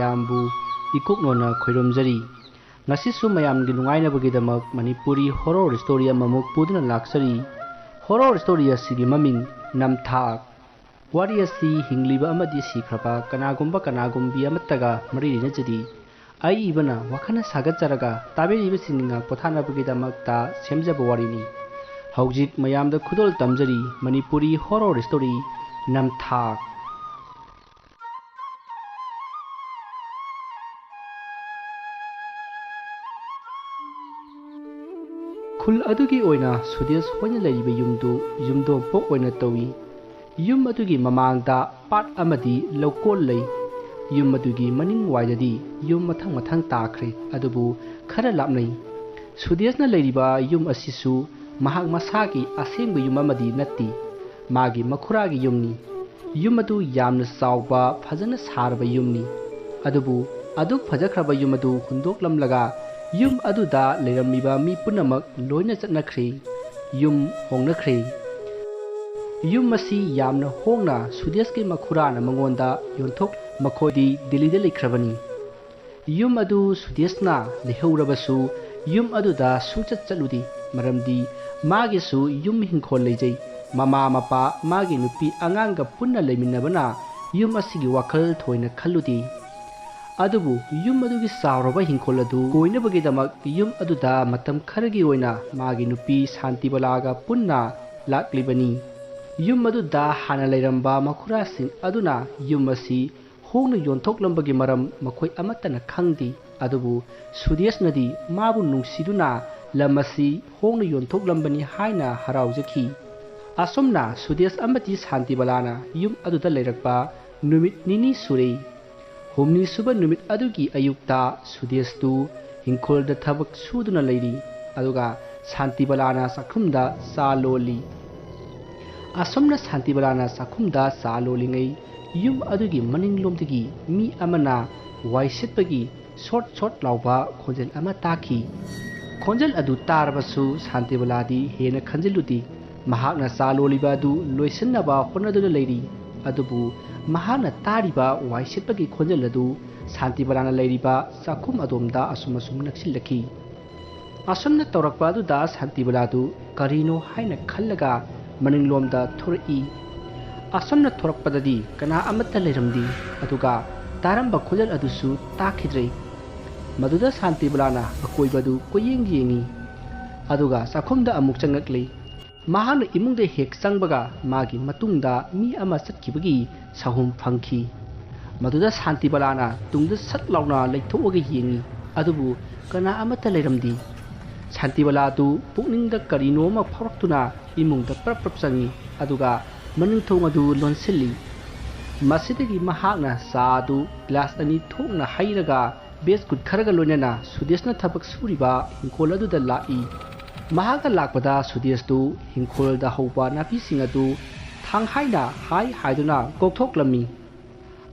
ꯃꯌꯥꯝꯕꯨ ꯏꯀꯨꯛꯅꯣꯅ ꯈꯣꯏꯔꯣꯝꯖꯔꯤ ꯉꯁꯤꯁꯨ ꯃꯌꯥꯝꯒꯤ ꯅꯨꯡꯉꯥꯏꯅꯕꯒꯤꯗꯃꯛ ꯃꯅꯤꯄꯨꯔꯤ ꯍꯣꯔꯔ ꯁ꯭ꯇꯣꯔꯤ ꯑꯃꯃꯨꯛ ꯄꯨꯗꯨꯅ ꯂꯥꯛꯆꯔꯤ ꯍꯣꯔꯔ ꯁ꯭ꯇꯣꯔꯤ ꯑꯁꯤꯒꯤ ꯃꯃꯤꯡ ꯅꯝꯊꯥꯛ ꯋꯥꯔꯤ ꯑꯁꯤ ꯍꯤꯡꯂꯤꯕ ꯑꯃꯗꯤ ꯁꯤꯈ꯭ꯔꯕ ꯀꯅꯥꯒꯨꯝꯕꯤ ꯑꯃꯠꯇꯒ ꯃꯔꯤ ꯂꯩꯅꯖꯗꯤ ꯑꯏꯕꯅ ꯋꯥꯈꯜꯅ ꯁꯥꯒꯠꯆꯔꯒ ꯇꯥꯕꯤꯔꯤꯕꯁꯤꯡꯅ ꯄꯣꯊꯥꯅꯕꯒꯤꯗꯃꯛꯇ ꯁꯦꯝꯖꯕ ꯋꯥꯔꯤꯅꯤ ꯍꯧꯖꯤꯛ ꯃꯌꯥꯝꯗ ꯈꯨꯗꯣꯜ ꯇꯝꯖꯔꯤ ꯃꯅꯤꯄꯨꯔꯤ ꯍꯣꯔꯔ ꯁ꯭ꯇꯣꯔꯤ ꯅꯝꯊꯥꯛ ꯈꯨꯜ ꯑꯗꯨꯒꯤ ꯑꯣꯏꯅ ꯁꯨꯗꯦꯁ ꯍꯣꯏꯅ ꯂꯩꯔꯤꯕ ꯌꯨꯝꯗꯨ ꯌꯨꯝꯗꯣꯡꯄꯣꯛ ꯑꯣꯏꯅ ꯇꯧꯏ ꯌꯨꯝ ꯑꯗꯨꯒꯤ ꯃꯃꯥꯡꯗ ꯄꯥꯠ ꯑꯃꯗꯤ ꯂꯧꯀꯣꯜ ꯂꯩ ꯌꯨꯝ ꯑꯗꯨꯒꯤ ꯃꯅꯤꯡꯋꯥꯏꯗꯗꯤ ꯌꯨꯝ ꯃꯊꯪ ꯇꯥꯈ꯭ꯔꯦ ꯑꯗꯨꯕꯨ ꯈꯔ ꯂꯥꯞꯅꯩ ꯁꯨꯗꯦꯁꯅ ꯂꯩꯔꯤꯕ ꯌꯨꯝ ꯑꯁꯤꯁꯨ ꯃꯍꯥꯛ ꯃꯁꯥꯒꯤ ꯑꯁꯦꯡꯕ ꯌꯨꯝ ꯑꯃꯗꯤ ꯅꯠꯇꯦ ꯃꯥꯒꯤ ꯃꯈꯨꯔꯥꯒꯤ ꯌꯨꯝꯅꯤ ꯌꯨꯝ ꯑꯗꯨ ꯌꯥꯝꯅ ꯆꯥꯎꯕ ꯐꯖꯅ ꯁꯥꯔꯕ ꯌꯨꯝꯅꯤ ꯑꯗꯨꯕꯨ ꯑꯗꯨꯛ ꯐꯖꯈ꯭ꯔꯕ ꯌꯨꯝ ꯑꯗꯨ ꯍꯨꯟꯗꯣꯛꯂꯝꯂꯒ ꯌꯨꯝ ꯑꯗꯨꯗ ꯂꯩꯔꯝꯃꯤꯕ ꯃꯤ ꯄꯨꯝꯅꯃꯛ ꯂꯣꯏꯅ ꯆꯠꯅꯈ꯭ꯔꯦ ꯌꯨꯝ ꯍꯣꯡꯅꯈ꯭ꯔꯦ ꯌꯨꯝ ꯑꯁꯤ ꯌꯥꯝꯅ ꯍꯣꯡꯅ ꯁꯨꯗꯦꯁꯀꯤ ꯃꯈꯨꯔꯥꯅ ꯃꯉꯣꯟꯗ ꯌꯣꯟꯊꯣꯛ ꯃꯈꯣꯏꯗꯤ ꯗꯤꯜꯂꯤꯗ ꯂꯩꯈ꯭ꯔꯕꯅꯤ ꯌꯨꯝ ꯑꯗꯨ ꯁꯨꯗꯦꯁꯅ ꯂꯩꯍꯧꯔꯕꯁꯨ ꯌꯨꯝ ꯑꯗꯨꯗ ꯁꯨꯡꯆꯠ ꯆꯠꯂꯨꯗꯦ ꯃꯔꯝꯗꯤ ꯃꯥꯒꯤꯁꯨ ꯌꯨꯝ ꯍꯤꯡꯈꯣꯜ ꯂꯩꯖꯩ ꯃꯃꯥ ꯃꯄꯥ ꯃꯥꯒꯤ ꯅꯨꯄꯤ ꯑꯉꯥꯡꯒ ꯄꯨꯟꯅ ꯂꯩꯃꯤꯟꯅꯕꯅ ꯌꯨꯝ ꯑꯁꯤꯒꯤ ꯋꯥꯈꯜ ꯊꯣꯏꯅ ꯈꯜꯂꯨꯗꯦ ꯑꯗꯨꯕꯨ ꯌꯨꯝ ꯑꯗꯨꯒꯤ ꯆꯥꯎꯔꯕ ꯍꯤꯡꯈꯣꯜ ꯑꯗꯨ ꯀꯣꯏꯅꯕꯒꯤꯗꯃꯛ ꯌꯨꯝ ꯑꯗꯨꯗ ꯃꯇꯝ ꯈꯔꯒꯤ ꯑꯣꯏꯅ ꯃꯥꯒꯤ ꯅꯨꯄꯤ ꯁꯥꯟꯇꯤꯕꯂꯥꯒ ꯄꯨꯟꯅ ꯂꯥꯛꯂꯤꯕꯅꯤ ꯌꯨꯝ ꯑꯗꯨꯗ ꯍꯥꯟꯅ ꯂꯩꯔꯝꯕ ꯃꯈꯨꯔꯥꯁꯤꯡ ꯑꯗꯨꯅ ꯌꯨꯝ ꯑꯁꯤ ꯍꯣꯡꯅ ꯌꯣꯟꯊꯣꯛꯂꯝꯕꯒꯤ ꯃꯔꯝ ꯃꯈꯣꯏ ꯑꯃꯠꯇꯅ ꯈꯪꯗꯦ ꯑꯗꯨꯕꯨ ꯁꯨꯗꯦꯁꯅꯗꯤ ꯃꯥꯕꯨ ꯅꯨꯡꯁꯤꯗꯨꯅ ꯂꯝ ꯑꯁꯤ ꯍꯣꯡꯅ ꯌꯣꯟꯊꯣꯛꯂꯝꯕꯅꯤ ꯍꯥꯏꯅ ꯍꯔꯥꯎꯖꯈꯤ ꯑꯁꯨꯝꯅ ꯁꯨꯗꯦꯁ ꯑꯃꯗꯤ ꯁꯥꯟꯇꯤꯕꯂꯥꯅ ꯌꯨꯝ ꯑꯗꯨꯗ ꯂꯩꯔꯛꯄ ꯅꯨꯃꯤꯠ ꯅꯤꯅꯤ ꯁꯨꯔꯦ ꯍꯨꯝꯅꯤ ꯁꯨꯕ ꯅꯨꯃꯤꯠ ꯑꯗꯨꯒꯤ ꯑꯌꯨꯛꯇ ꯁꯨꯗꯦꯁꯇꯨ ꯍꯤꯡꯈꯣꯜꯗ ꯊꯕꯛ ꯁꯨꯗꯨꯅ ꯂꯩꯔꯤ ꯑꯗꯨꯒ ꯁꯥꯟꯇꯤꯕꯂꯥꯅ ꯆꯥꯛꯈꯨꯝꯗ ꯆꯥ ꯂꯣꯜꯂꯤ ꯑꯁꯨꯝꯅ ꯁꯥꯟꯇꯤꯕꯂꯥꯅ ꯆꯥꯛꯈꯨꯝꯗ ꯆꯥ ꯂꯣꯜꯂꯤꯉꯩ ꯌꯨꯝ ꯑꯗꯨꯒꯤ ꯃꯅꯤꯡꯂꯣꯝꯗꯒꯤ ꯃꯤ ꯑꯃꯅ ꯋꯥꯏ ꯁꯤꯠꯄꯒꯤ ꯁꯣꯠ ꯂꯥꯎꯕ ꯈꯣꯟꯖꯦꯜ ꯑꯃ ꯇꯥꯈꯤ ꯈꯣꯟꯖꯦꯜ ꯑꯗꯨ ꯇꯥꯔꯕꯁꯨ ꯁꯥꯟꯇꯤꯕꯂꯥꯗꯤ ꯍꯦꯟꯅ ꯈꯟꯖꯤꯜꯂꯨꯗꯦ ꯃꯍꯥꯛꯅ ꯆꯥ ꯂꯣꯜꯂꯤꯕ ꯑꯗꯨ ꯂꯣꯏꯁꯤꯟꯅꯕ ꯍꯣꯠꯅꯗꯨꯅ ꯂꯩꯔꯤ ꯑꯗꯨꯕꯨ ꯃꯍꯥꯛꯅ ꯇꯥꯔꯤꯕ ꯋꯥꯏ ꯁꯤꯠꯄꯒꯤ ꯈꯣꯟꯖꯦꯜ ꯑꯗꯨ ꯁꯥꯟꯇꯤꯕꯂꯥꯅ ꯂꯩꯔꯤꯕ ꯆꯥꯛꯈꯨꯝ ꯑꯗꯣꯝꯗ ꯑꯁꯨꯝ ꯅꯛꯁꯤꯜꯂꯛꯈꯤ ꯑꯁꯨꯝꯅ ꯇꯧꯔꯛꯄ ꯑꯗꯨꯗ ꯁꯥꯟꯇꯤꯕꯂꯥꯗꯨ ꯀꯔꯤꯅꯣ ꯍꯥꯏꯅ ꯈꯜꯂꯒ ꯃꯅꯤꯡꯂꯣꯝꯗ ꯊꯣꯔꯛꯏ ꯑꯁꯨꯝꯅ ꯊꯣꯔꯛꯄꯗꯗꯤ ꯀꯅꯥ ꯑꯃꯠꯇ ꯂꯩꯔꯝꯗꯦ ꯑꯗꯨꯒ ꯇꯥꯔꯝꯕ ꯈꯣꯟꯖꯦꯜ ꯑꯗꯨꯁꯨ ꯇꯥꯈꯤꯗ꯭ꯔꯦ ꯃꯗꯨꯗ ꯁꯥꯟꯇꯤꯕꯂꯥꯅ ꯑꯀꯣꯏꯕꯗꯨ ꯀꯣꯏꯌꯦꯡ ꯌꯦꯡꯉꯤ ꯑꯗꯨꯒ ꯆꯥꯛꯈꯨꯝꯗ ꯑꯃꯨꯛ ꯆꯪꯂꯛꯂꯤ ꯃꯍꯥꯛꯅ ꯏꯃꯨꯡꯗ ꯍꯦꯛ ꯆꯪꯕꯒ ꯃꯥꯒꯤ ꯃꯇꯨꯡꯗ ꯃꯤ ꯑꯃ ꯆꯠꯈꯤꯕꯒꯤ ꯁꯍꯨꯝ ꯐꯪꯈꯤ ꯃꯗꯨꯗ ꯁꯥꯟꯇꯤꯕꯂꯥꯅ ꯇꯨꯡꯗ ꯁꯠ ꯂꯥꯎꯅ ꯂꯩꯊꯣꯛꯑꯒ ꯌꯦꯡꯉꯤ ꯑꯗꯨꯕꯨ ꯀꯅꯥ ꯑꯃꯠꯇ ꯂꯩꯔꯝꯗꯦ ꯁꯥꯟꯇꯤꯕꯂꯥꯗꯨ ꯄꯨꯛꯅꯤꯡꯗ ꯀꯔꯤꯅꯣ ꯑꯃ ꯐꯥꯎꯔꯛꯇꯨꯅ ꯏꯃꯨꯡꯗ ꯄ꯭ꯔꯞ ꯆꯪꯉꯤ ꯑꯗꯨꯒ ꯃꯅꯤꯡꯊꯣꯡ ꯑꯗꯨ ꯂꯣꯟꯁꯤꯜꯂꯤ ꯃꯁꯤꯗꯒꯤ ꯃꯍꯥꯛꯅ ꯆꯥ ꯑꯗꯨ ꯒ꯭ꯂꯥꯁ ꯑꯅꯤ ꯊꯣꯛꯅ ꯍꯩꯔꯒ ꯕꯦꯁꯀꯨꯠ ꯈꯔꯒ ꯂꯣꯏꯅꯅ ꯁꯨꯗꯦꯁꯅ ꯊꯕꯛ ꯁꯨꯔꯤꯕ ꯍꯤꯡꯈꯣꯜ ꯑꯗꯨꯗ ꯂꯥꯛꯏ ꯃꯍꯥꯛꯅ ꯂꯥꯛꯄꯗ ꯁꯨꯗꯦꯁꯇꯨ ꯍꯤꯡꯈꯣꯜꯗ ꯍꯧꯕ ꯅꯥꯄꯤꯁꯤꯡ ꯑꯗꯨ ꯊꯥꯡꯍꯥꯏꯅ ꯍꯥꯏꯗꯨꯅ ꯀꯣꯛꯊꯣꯛꯂꯝꯃꯤ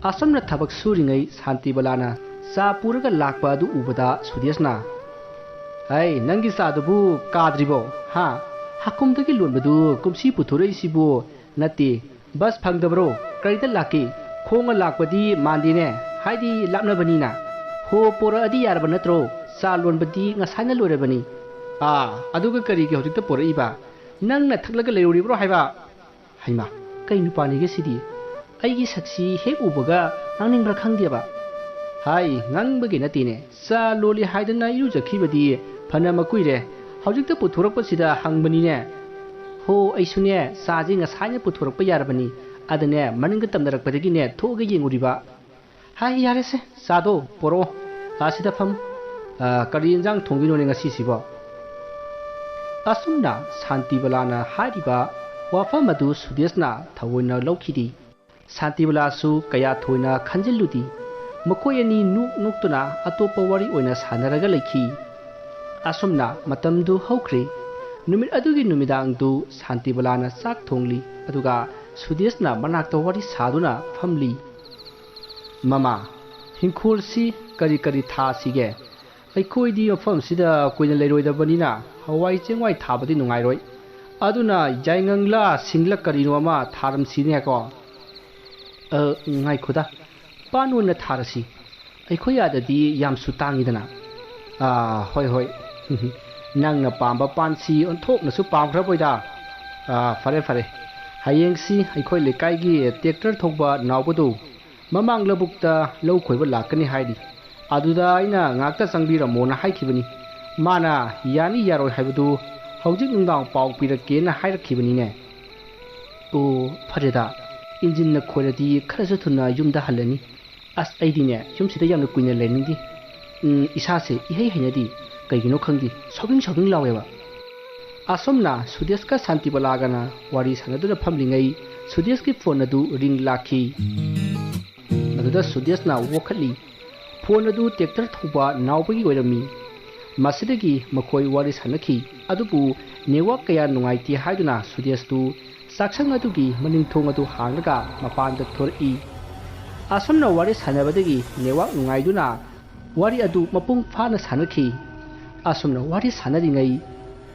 ꯑꯁꯨꯝꯅ ꯊꯕꯛ ꯁꯨꯔꯤꯉꯩ ꯁꯥꯟꯇꯤꯕꯂꯥꯅ ꯆꯥ ꯄꯨꯔꯒ ꯂꯥꯛꯄ ꯑꯗꯨ ꯎꯕꯗ ꯁꯨꯗꯦꯁꯅ ꯍꯩ ꯅꯪꯒꯤ ꯆꯥꯗꯨꯕꯨ ꯀꯥꯗ꯭ꯔꯤꯕꯣ ꯍꯥ ꯍꯥꯀꯨꯝꯗꯒꯤ ꯂꯣꯟꯕꯗꯨ ꯀꯨꯝꯁꯤ ꯄꯨꯊꯣꯔꯛꯏꯁꯤꯕꯨ ꯅꯠꯇꯦ ꯕꯁ ꯐꯪꯗꯕ꯭ꯔꯣ ꯀꯔꯤꯗ ꯂꯥꯛꯀꯦ ꯈꯣꯡꯅ ꯂꯥꯛꯄꯗꯤ ꯃꯥꯟꯗꯦꯅꯦ ꯍꯥꯏꯗꯤ ꯂꯥꯞꯅꯕꯅꯤꯅ ꯍꯣ ꯄꯣꯔꯛꯑꯗꯤ ꯌꯥꯔꯕ ꯅꯠꯇ꯭ꯔꯣ ꯆꯥ ꯂꯣꯟꯕꯗꯤ ꯉꯁꯥꯏꯅ ꯂꯣꯏꯔꯕꯅꯤ ꯑꯗꯨꯒ ꯀꯔꯤꯒꯤ ꯍꯧꯖꯤꯛꯇ ꯄꯣꯔꯛꯏꯕ ꯅꯪꯅ ꯊꯛꯂꯒ ꯂꯩꯔꯨꯔꯤꯕ꯭ꯔꯣ ꯍꯥꯏꯕ ꯍꯩꯃꯥ ꯀꯩ ꯅꯨꯄꯥꯅꯤꯒꯦ ꯁꯤꯗꯤ ꯑꯩꯒꯤ ꯁꯛꯁꯤ ꯍꯦꯛ ꯎꯕꯒ ꯉꯥꯡꯅꯤꯡꯕ꯭ꯔꯥ ꯈꯪꯗꯦꯕ ꯍꯥꯏ ꯉꯥꯡꯕꯒꯤ ꯅꯠꯇꯦꯅꯦ ꯆꯥ ꯂꯣꯜꯂꯤ ꯍꯥꯏꯗꯅ ꯏꯔꯨꯖꯈꯤꯕꯗꯤ ꯐꯅ ꯀꯨꯏꯔꯦ ꯍꯧꯖꯤꯛꯇ ꯄꯨꯊꯣꯔꯛꯄꯁꯤꯗ ꯍꯪꯕꯅꯤꯅꯦ ꯍꯣ ꯑꯩꯁꯨꯅꯦ ꯆꯥꯁꯤ ꯉꯁꯥꯏꯅ ꯄꯨꯊꯣꯔꯛꯄ ꯌꯥꯔꯕꯅꯤ ꯑꯗꯅꯦ ꯃꯅꯤꯡꯗ ꯇꯝꯅꯔꯛꯄꯗꯒꯤꯅꯦ ꯊꯣꯛꯑꯒ ꯌꯦꯡꯉꯨꯔꯤꯕ ꯍꯥꯏ ꯌꯥꯔꯦꯁꯦ ꯆꯥꯗꯣ ꯄꯣꯔꯛꯑꯣ ꯁꯤꯗ ꯐꯝ ꯀꯔꯤ ꯌꯦꯟꯖꯥꯡ ꯊꯣꯡꯗꯣꯏꯅꯣꯅꯦ ꯉꯁꯤꯁꯤꯕꯣ ꯑꯁꯨꯝꯅ ꯁꯥꯟꯇꯤꯕꯂꯥꯅ ꯍꯥꯏꯔꯤꯕ ꯋꯥꯐꯝ ꯑꯗꯨ ꯁꯨꯗꯦꯁꯅ ꯊꯑꯣꯏꯅ ꯂꯧꯈꯤꯗꯦ ꯁꯥꯟꯇꯤꯕꯂꯥꯁꯨ ꯀꯌꯥ ꯊꯣꯏꯅ ꯈꯟꯖꯤꯜꯂꯨꯗꯦ ꯃꯈꯣꯏ ꯑꯅꯤ ꯅꯣꯛꯇꯨꯅ ꯑꯇꯣꯞꯄ ꯋꯥꯔꯤ ꯑꯣꯏꯅ ꯁꯥꯟꯅꯔꯒ ꯂꯩꯈꯤ ꯑꯁꯨꯝꯅ ꯃꯇꯝꯗꯨ ꯍꯧꯈ꯭ꯔꯦ ꯅꯨꯃꯤꯠ ꯑꯗꯨꯒꯤ ꯅꯨꯃꯤꯗꯥꯡꯗꯨ ꯁꯥꯟꯇꯤꯕꯂꯥꯅ ꯆꯥꯛ ꯊꯣꯡꯂꯤ ꯑꯗꯨꯒ ꯁꯨꯗꯦꯁꯅ ꯃꯅꯥꯛꯇ ꯋꯥꯔꯤ ꯁꯥꯗꯨꯅ ꯐꯝꯂꯤ ꯃꯃꯥ ꯍꯤꯡꯈꯣꯜꯁꯤ ꯀꯔꯤ ꯊꯥꯁꯤꯒꯦ ꯑꯩꯈꯣꯏꯗꯤ ꯃꯐꯝꯁꯤꯗ ꯀꯨꯏꯅ ꯂꯩꯔꯣꯏꯗꯕꯅꯤꯅ ꯍꯋꯥꯏ ꯆꯦꯡꯋꯥꯏ ꯊꯥꯕꯗꯤ ꯅꯨꯡꯉꯥꯏꯔꯣꯏ ꯑꯗꯨꯅ ꯌꯥꯏꯉꯪꯂ ꯁꯤꯡꯂ ꯀꯔꯤꯅꯣ ꯑꯃ ꯊꯥꯔꯝꯁꯤꯅꯦꯀꯣ ꯉꯥꯏꯈꯣꯗ ꯄꯥꯟ ꯑꯣꯏꯅ ꯊꯥꯔꯁꯤ ꯑꯩꯈꯣꯏ ꯑꯥꯗꯗꯤ ꯌꯥꯝꯁꯨ ꯇꯥꯡꯉꯤꯗꯅ ꯍꯣꯏ ꯅꯪꯅ ꯄꯥꯝꯕ ꯄꯥꯟꯁꯤ ꯑꯣꯟꯊꯣꯛꯅꯁꯨ ꯄꯥꯝꯈ꯭ꯔꯕꯣꯏꯗ ꯐꯔꯦ ꯍꯌꯦꯡꯁꯤ ꯑꯩꯈꯣꯏ ꯂꯩꯀꯥꯏꯒꯤ ꯇ꯭ꯔꯦꯛꯇꯔ ꯊꯧꯕ ꯅꯥꯎꯕꯗꯨ ꯃꯃꯥꯡ ꯂꯧꯕꯨꯛꯇ ꯂꯧ ꯈꯣꯏꯕ ꯂꯥꯛꯀꯅꯤ ꯍꯥꯏꯔꯤ ꯑꯗꯨꯗ ꯑꯩꯅ ꯉꯥꯛꯇ ꯆꯪꯕꯤꯔꯝꯃꯣꯅ ꯍꯥꯏꯈꯤꯕꯅꯤ ꯃꯥꯅ ꯌꯥꯅꯤ ꯌꯥꯔꯣꯏ ꯍꯥꯏꯕꯗꯨ ꯍꯧꯖꯤꯛ ꯅꯨꯡꯗꯥꯡ ꯄꯥꯎ ꯄꯤꯔꯛꯀꯦꯅ ꯍꯥꯏꯔꯛꯈꯤꯕꯅꯤꯅꯦ ꯑꯣ ꯐꯔꯦꯗ ꯏꯟꯖꯤꯟꯅ ꯈꯣꯏꯔꯗꯤ ꯈꯔꯁꯨ ꯊꯨꯅ ꯌꯨꯝꯗ ꯍꯜꯂꯅꯤ ꯑꯁ ꯑꯩꯗꯤꯅꯦ ꯌꯨꯝꯁꯤꯗ ꯌꯥꯝꯅ ꯀꯨꯏꯅ ꯂꯩꯅꯤꯡꯗꯦ ꯏꯁꯥꯁꯦ ꯏꯍꯩ ꯍꯩꯅꯗꯤ ꯀꯩꯒꯤꯅꯣ ꯈꯪꯗꯦ ꯁꯧꯗꯤꯡ ꯂꯥꯎꯋꯦꯕ ꯑꯁꯣꯝꯅ ꯁꯨꯗꯦꯁꯀ ꯁꯥꯟꯇꯤꯕꯂꯥꯒꯅ ꯋꯥꯔꯤ ꯁꯥꯟꯅꯗꯨꯅ ꯐꯝꯂꯤꯉꯩ ꯁꯨꯗꯦꯁꯀꯤ ꯐꯣꯟ ꯑꯗꯨ ꯔꯤꯡ ꯂꯥꯛꯈꯤ ꯃꯗꯨꯗ ꯁꯨꯗꯦꯁꯅ ꯋꯥꯈꯠꯂꯤ ꯐꯣꯟ ꯑꯗꯨ ꯇ꯭ꯔꯦꯛꯇꯔ ꯊꯧꯕ ꯅꯥꯎꯕꯒꯤ ꯑꯣꯏꯔꯝꯃꯤ ꯃꯁꯤꯗꯒꯤ ꯃꯈꯣꯏ ꯋꯥꯔꯤ ꯁꯥꯟꯅꯈꯤ ꯑꯗꯨꯕꯨ ꯅꯦꯠꯋꯥꯛ ꯀꯌꯥ ꯅꯨꯡꯉꯥꯏꯇꯦ ꯍꯥꯏꯗꯨꯅ ꯁꯨꯗꯦꯁꯇꯨ ꯆꯥꯛꯁꯪ ꯑꯗꯨꯒꯤ ꯃꯅꯤꯡꯊꯣꯡ ꯑꯗꯨ ꯍꯥꯡꯂꯒ ꯃꯄꯥꯟꯗ ꯊꯣꯔꯛꯏ ꯑꯁꯣꯝꯅ ꯋꯥꯔꯤ ꯁꯥꯟꯅꯕꯗꯒꯤ ꯅꯦꯠꯋꯥꯛ ꯅꯨꯡꯉꯥꯏꯗꯨꯅ ꯋꯥꯔꯤ ꯑꯗꯨ ꯃꯄꯨꯡ ꯐꯥꯅ ꯁꯥꯟꯅꯈꯤ ꯑꯁꯣꯝꯅ ꯋꯥꯔꯤ ꯁꯥꯟꯅꯔꯤꯉꯩ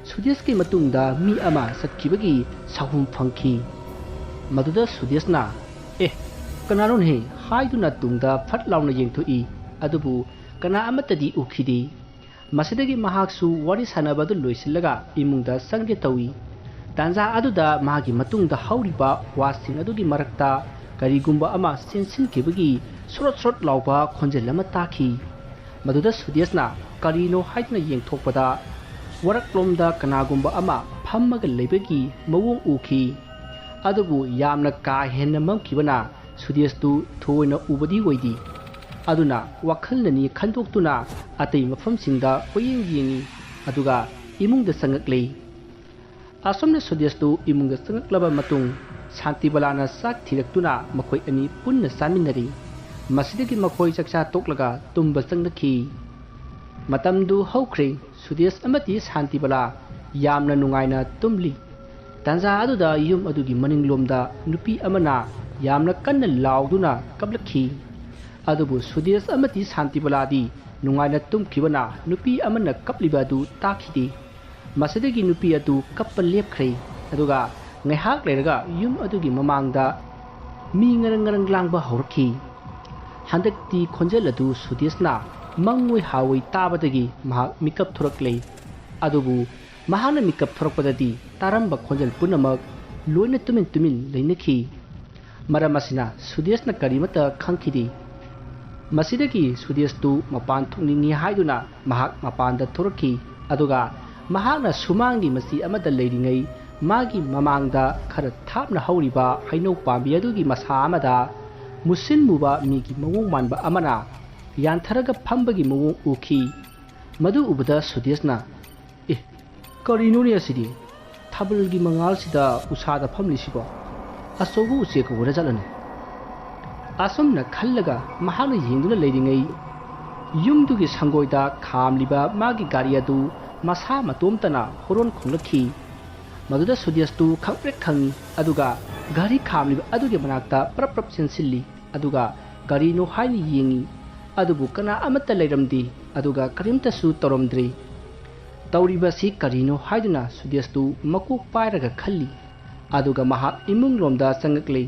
ꯁꯨꯗꯦꯁꯀꯤ ꯃꯇꯨꯡꯗ ꯃꯤ ꯑꯃ ꯆꯠꯈꯤꯕꯒꯤ ꯁꯥꯍꯨꯝ ꯐꯪꯈꯤ ꯃꯗꯨꯗ ꯁꯨꯗꯦꯁꯅ ꯀꯅꯥꯅꯣꯅꯦ ꯍꯥꯏꯗꯨꯅ ꯇꯨꯡꯗ ꯐꯠ ꯂꯥꯎꯅ ꯌꯦꯡꯊꯣꯛꯏ ꯑꯗꯨꯕꯨ ꯀꯅꯥ ꯑꯃꯠꯇꯗꯤ ꯎꯈꯤꯗꯦ ꯃꯁꯤꯗꯒꯤ ꯃꯍꯥꯛꯁꯨ ꯋꯥꯔꯤ ꯁꯥꯟꯅꯕ ꯑꯗꯨ ꯂꯣꯏꯁꯤꯜꯂꯒ ꯏꯃꯨꯡꯗ ꯆꯪꯒꯦ ꯇꯧꯏ ꯇꯥꯟꯖꯥ ꯑꯗꯨꯗ ꯃꯥꯒꯤ ꯃꯇꯨꯡꯗ ꯍꯧꯔꯤꯕ ꯋꯥꯁꯤꯡ ꯑꯗꯨꯒꯤ ꯃꯔꯛꯇ ꯀꯔꯤꯒꯨꯝꯕ ꯑꯃ ꯆꯦꯟꯁꯤꯟꯈꯤꯕꯒꯤ ꯁꯣꯔꯣꯠ ꯂꯥꯎꯕ ꯈꯣꯟꯖꯦꯜ ꯑꯃ ꯇꯥꯈꯤ ꯃꯗꯨꯗ ꯁꯨꯗꯦꯁꯅ ꯀꯔꯤꯅꯣ ꯍꯥꯏꯗꯨꯅ ꯌꯦꯡꯊꯣꯛꯄꯗ ꯋꯥꯔꯛꯂꯣꯝꯗ ꯀꯅꯥꯒꯨꯝꯕ ꯑꯃ ꯐꯝꯃꯒ ꯂꯩꯕꯒꯤ ꯃꯑꯣꯡ ꯎꯈꯤ ꯑꯗꯨꯕꯨ ꯌꯥꯝꯅ ꯀꯥ ꯍꯦꯟꯅ ꯃꯝꯈꯤꯕꯅ ꯁꯨꯗꯦꯁꯇꯨ ꯊꯣꯏꯅ ꯎꯕꯗꯤ ꯑꯣꯏꯗꯦ ꯑꯗꯨꯅ ꯋꯥꯈꯜꯅꯅꯤ ꯈꯟꯗꯣꯛꯇꯨꯅ ꯑꯇꯩ ꯃꯐꯝꯁꯤꯡꯗ ꯀꯣꯏꯌꯦꯡ ꯌꯦꯡꯉꯤ ꯑꯗꯨꯒ ꯏꯃꯨꯡꯗ ꯆꯪꯉꯛꯂꯦ ꯑꯁꯣꯝꯅ ꯁꯨꯗꯦꯁꯇꯨ ꯏꯃꯨꯡꯗ ꯆꯪꯉꯛꯂꯕ ꯃꯇꯨꯡ ꯁꯥꯟꯇꯤꯕꯂꯥꯅ ꯆꯥꯛ ꯊꯤꯔꯛꯇꯨꯅ ꯃꯈꯣꯏ ꯑꯅꯤ ꯄꯨꯟꯅ ꯆꯥꯃꯤꯟꯅꯔꯤ ꯃꯁꯤꯗꯒꯤ ꯃꯈꯣꯏ ꯆꯥꯛꯆꯥ ꯇꯣꯛꯂꯒ ꯇꯨꯝꯕ ꯆꯪꯅꯈꯤ ꯃꯇꯝꯗꯨ ꯍꯧꯈ꯭ꯔꯦ ꯁꯨꯗꯦꯁ ꯑꯃꯗꯤ ꯁꯥꯟꯇꯤꯕꯂꯥ ꯌꯥꯝꯅ ꯅꯨꯡꯉꯥꯏꯅ ꯇꯨꯝꯂꯤ ꯇꯥꯟꯖꯥ ꯑꯗꯨꯗ ꯌꯨꯝ ꯑꯗꯨꯒꯤ ꯃꯅꯤꯡꯂꯣꯝꯗ ꯅꯨꯄꯤ ꯑꯃꯅ ꯌꯥꯝꯅ ꯀꯟꯅ ꯂꯥꯎꯗꯨꯅ ꯀꯞꯂꯛꯈꯤ ꯑꯗꯨꯕꯨ ꯁꯨꯗꯦꯁ ꯑꯃꯗꯤ ꯁꯥꯟꯇꯤꯕꯂꯥꯗꯤ ꯅꯨꯡꯉꯥꯏꯅ ꯇꯨꯝꯈꯤꯕꯅ ꯅꯨꯄꯤ ꯑꯃꯅ ꯀꯞꯂꯤꯕ ꯑꯗꯨ ꯇꯥꯈꯤꯗꯦ ꯃꯁꯤꯗꯒꯤ ꯅꯨꯄꯤ ꯑꯗꯨ ꯀꯞꯄ ꯂꯦꯞꯈ꯭ꯔꯦ ꯑꯗꯨꯒ ꯉꯥꯏꯍꯥꯛ ꯂꯩꯔꯒ ꯌꯨꯝ ꯑꯗꯨꯒꯤ ꯃꯃꯥꯡꯗ ꯃꯤ ꯉꯔꯪ ꯂꯥꯡꯕ ꯍꯧꯔꯛꯈꯤ ꯍꯟꯗꯛꯇꯤ ꯈꯣꯟꯖꯦꯜ ꯑꯗꯨ ꯁꯨꯗꯦꯁꯅ ꯃꯪꯑꯣꯏ ꯍꯥꯋꯣꯏ ꯇꯥꯕꯗꯒꯤ ꯃꯍꯥꯛ ꯃꯤꯀꯞ ꯊꯣꯔꯛꯂꯦ ꯑꯗꯨꯕꯨ ꯃꯍꯥꯛꯅ ꯃꯤꯀꯞ ꯊꯣꯔꯛꯄꯗꯗꯤ ꯇꯥꯔꯝꯕ ꯈꯣꯟꯖꯦꯜ ꯄꯨꯝꯅꯃꯛ ꯂꯣꯏꯅ ꯇꯨꯃꯤꯟ ꯂꯩꯅꯈꯤ ꯃꯔꯝ ꯑꯁꯤꯅ ꯁꯨꯗꯦꯁꯅ ꯀꯔꯤꯃꯠꯇ ꯈꯪꯈꯤꯗꯦ ꯃꯁꯤꯗꯒꯤ ꯁꯨꯗꯦꯁꯇꯨ ꯃꯄꯥꯟ ꯊꯣꯛꯅꯤꯡꯉꯤ ꯍꯥꯏꯗꯨꯅ ꯃꯍꯥꯛ ꯃꯄꯥꯟꯗ ꯊꯣꯔꯛꯈꯤ ꯑꯗꯨꯒ ꯃꯍꯥꯛꯅ ꯁꯨꯃꯥꯡꯒꯤ ꯃꯆꯤ ꯑꯃꯗ ꯂꯩꯔꯤꯉꯩ ꯃꯥꯒꯤ ꯃꯃꯥꯡꯗ ꯈꯔ ꯊꯥꯞꯅ ꯍꯧꯔꯤꯕ ꯍꯩꯅꯧ ꯄꯥꯝꯕꯤ ꯑꯗꯨꯒꯤ ꯃꯁꯥ ꯑꯃꯗ ꯃꯨꯁꯤꯟ ꯃꯨꯕ ꯃꯤꯒꯤ ꯃꯑꯣꯡ ꯃꯥꯟꯕ ꯑꯃꯅ ꯌꯥꯟꯊꯔꯒ ꯐꯝꯕꯒꯤ ꯃꯑꯣꯡ ꯎꯈꯤ ꯃꯗꯨ ꯎꯕꯗ ꯁꯨꯗꯦꯁꯅ ꯀꯔꯤꯅꯣꯅꯦ ꯑꯁꯤꯗꯤ ꯊꯥꯕꯜꯒꯤ ꯃꯉꯥꯜꯁꯤꯗ ꯎꯁꯥꯗ ꯐꯝꯂꯤꯁꯤꯕꯣ ꯑꯆꯧꯕ ꯎꯆꯦꯛ ꯑꯣꯏꯔ ꯆꯠꯂꯅꯤ ꯑꯁꯨꯝꯅ ꯈꯜꯂꯒ ꯃꯍꯥꯛꯅ ꯌꯦꯡꯗꯨꯅ ꯂꯩꯔꯤꯉꯩ ꯌꯨꯝꯗꯨꯒꯤ ꯁꯪꯒꯣꯏꯗ ꯈꯥꯝꯂꯤꯕ ꯃꯥꯒꯤ ꯒꯥꯔꯤ ꯑꯗꯨ ꯃꯁꯥ ꯃꯇꯣꯝꯇꯅ ꯍꯣꯔꯣꯟ ꯈꯣꯡꯂꯛꯈꯤ ꯃꯗꯨꯗ ꯁꯨꯗꯦꯁꯇꯨ ꯈꯪꯄ꯭ꯔꯦꯛ ꯈꯪꯉꯤ ꯑꯗꯨꯒ ꯒꯥꯔꯤ ꯈꯥꯝꯂꯤꯕ ꯑꯗꯨꯒꯤ ꯃꯅꯥꯛꯇ ꯄ꯭ꯔꯞ ꯆꯦꯟꯁꯤꯜꯂꯤ ꯑꯗꯨꯒ ꯀꯔꯤꯅꯣ ꯍꯥꯏꯅ ꯌꯦꯡꯉꯤ ꯑꯗꯨꯕꯨ ꯀꯅꯥ ꯑꯃꯠꯇ ꯂꯩꯔꯝꯗꯦ ꯑꯗꯨꯒ ꯀꯔꯤꯝꯇꯁꯨ ꯇꯧꯔꯝꯗ꯭ꯔꯤ ꯇꯧꯔꯤꯕꯁꯤ ꯀꯔꯤꯅꯣ ꯍꯥꯏꯗꯨꯅ ꯁꯨꯗꯦꯁꯇꯨ ꯃꯀꯣꯛ ꯄꯥꯏꯔꯒ ꯈꯜꯂꯤ ꯑꯗꯨꯒ ꯃꯍꯥꯛ ꯏꯃꯨꯡꯂꯣꯝꯗ ꯆꯪꯉꯛꯂꯦ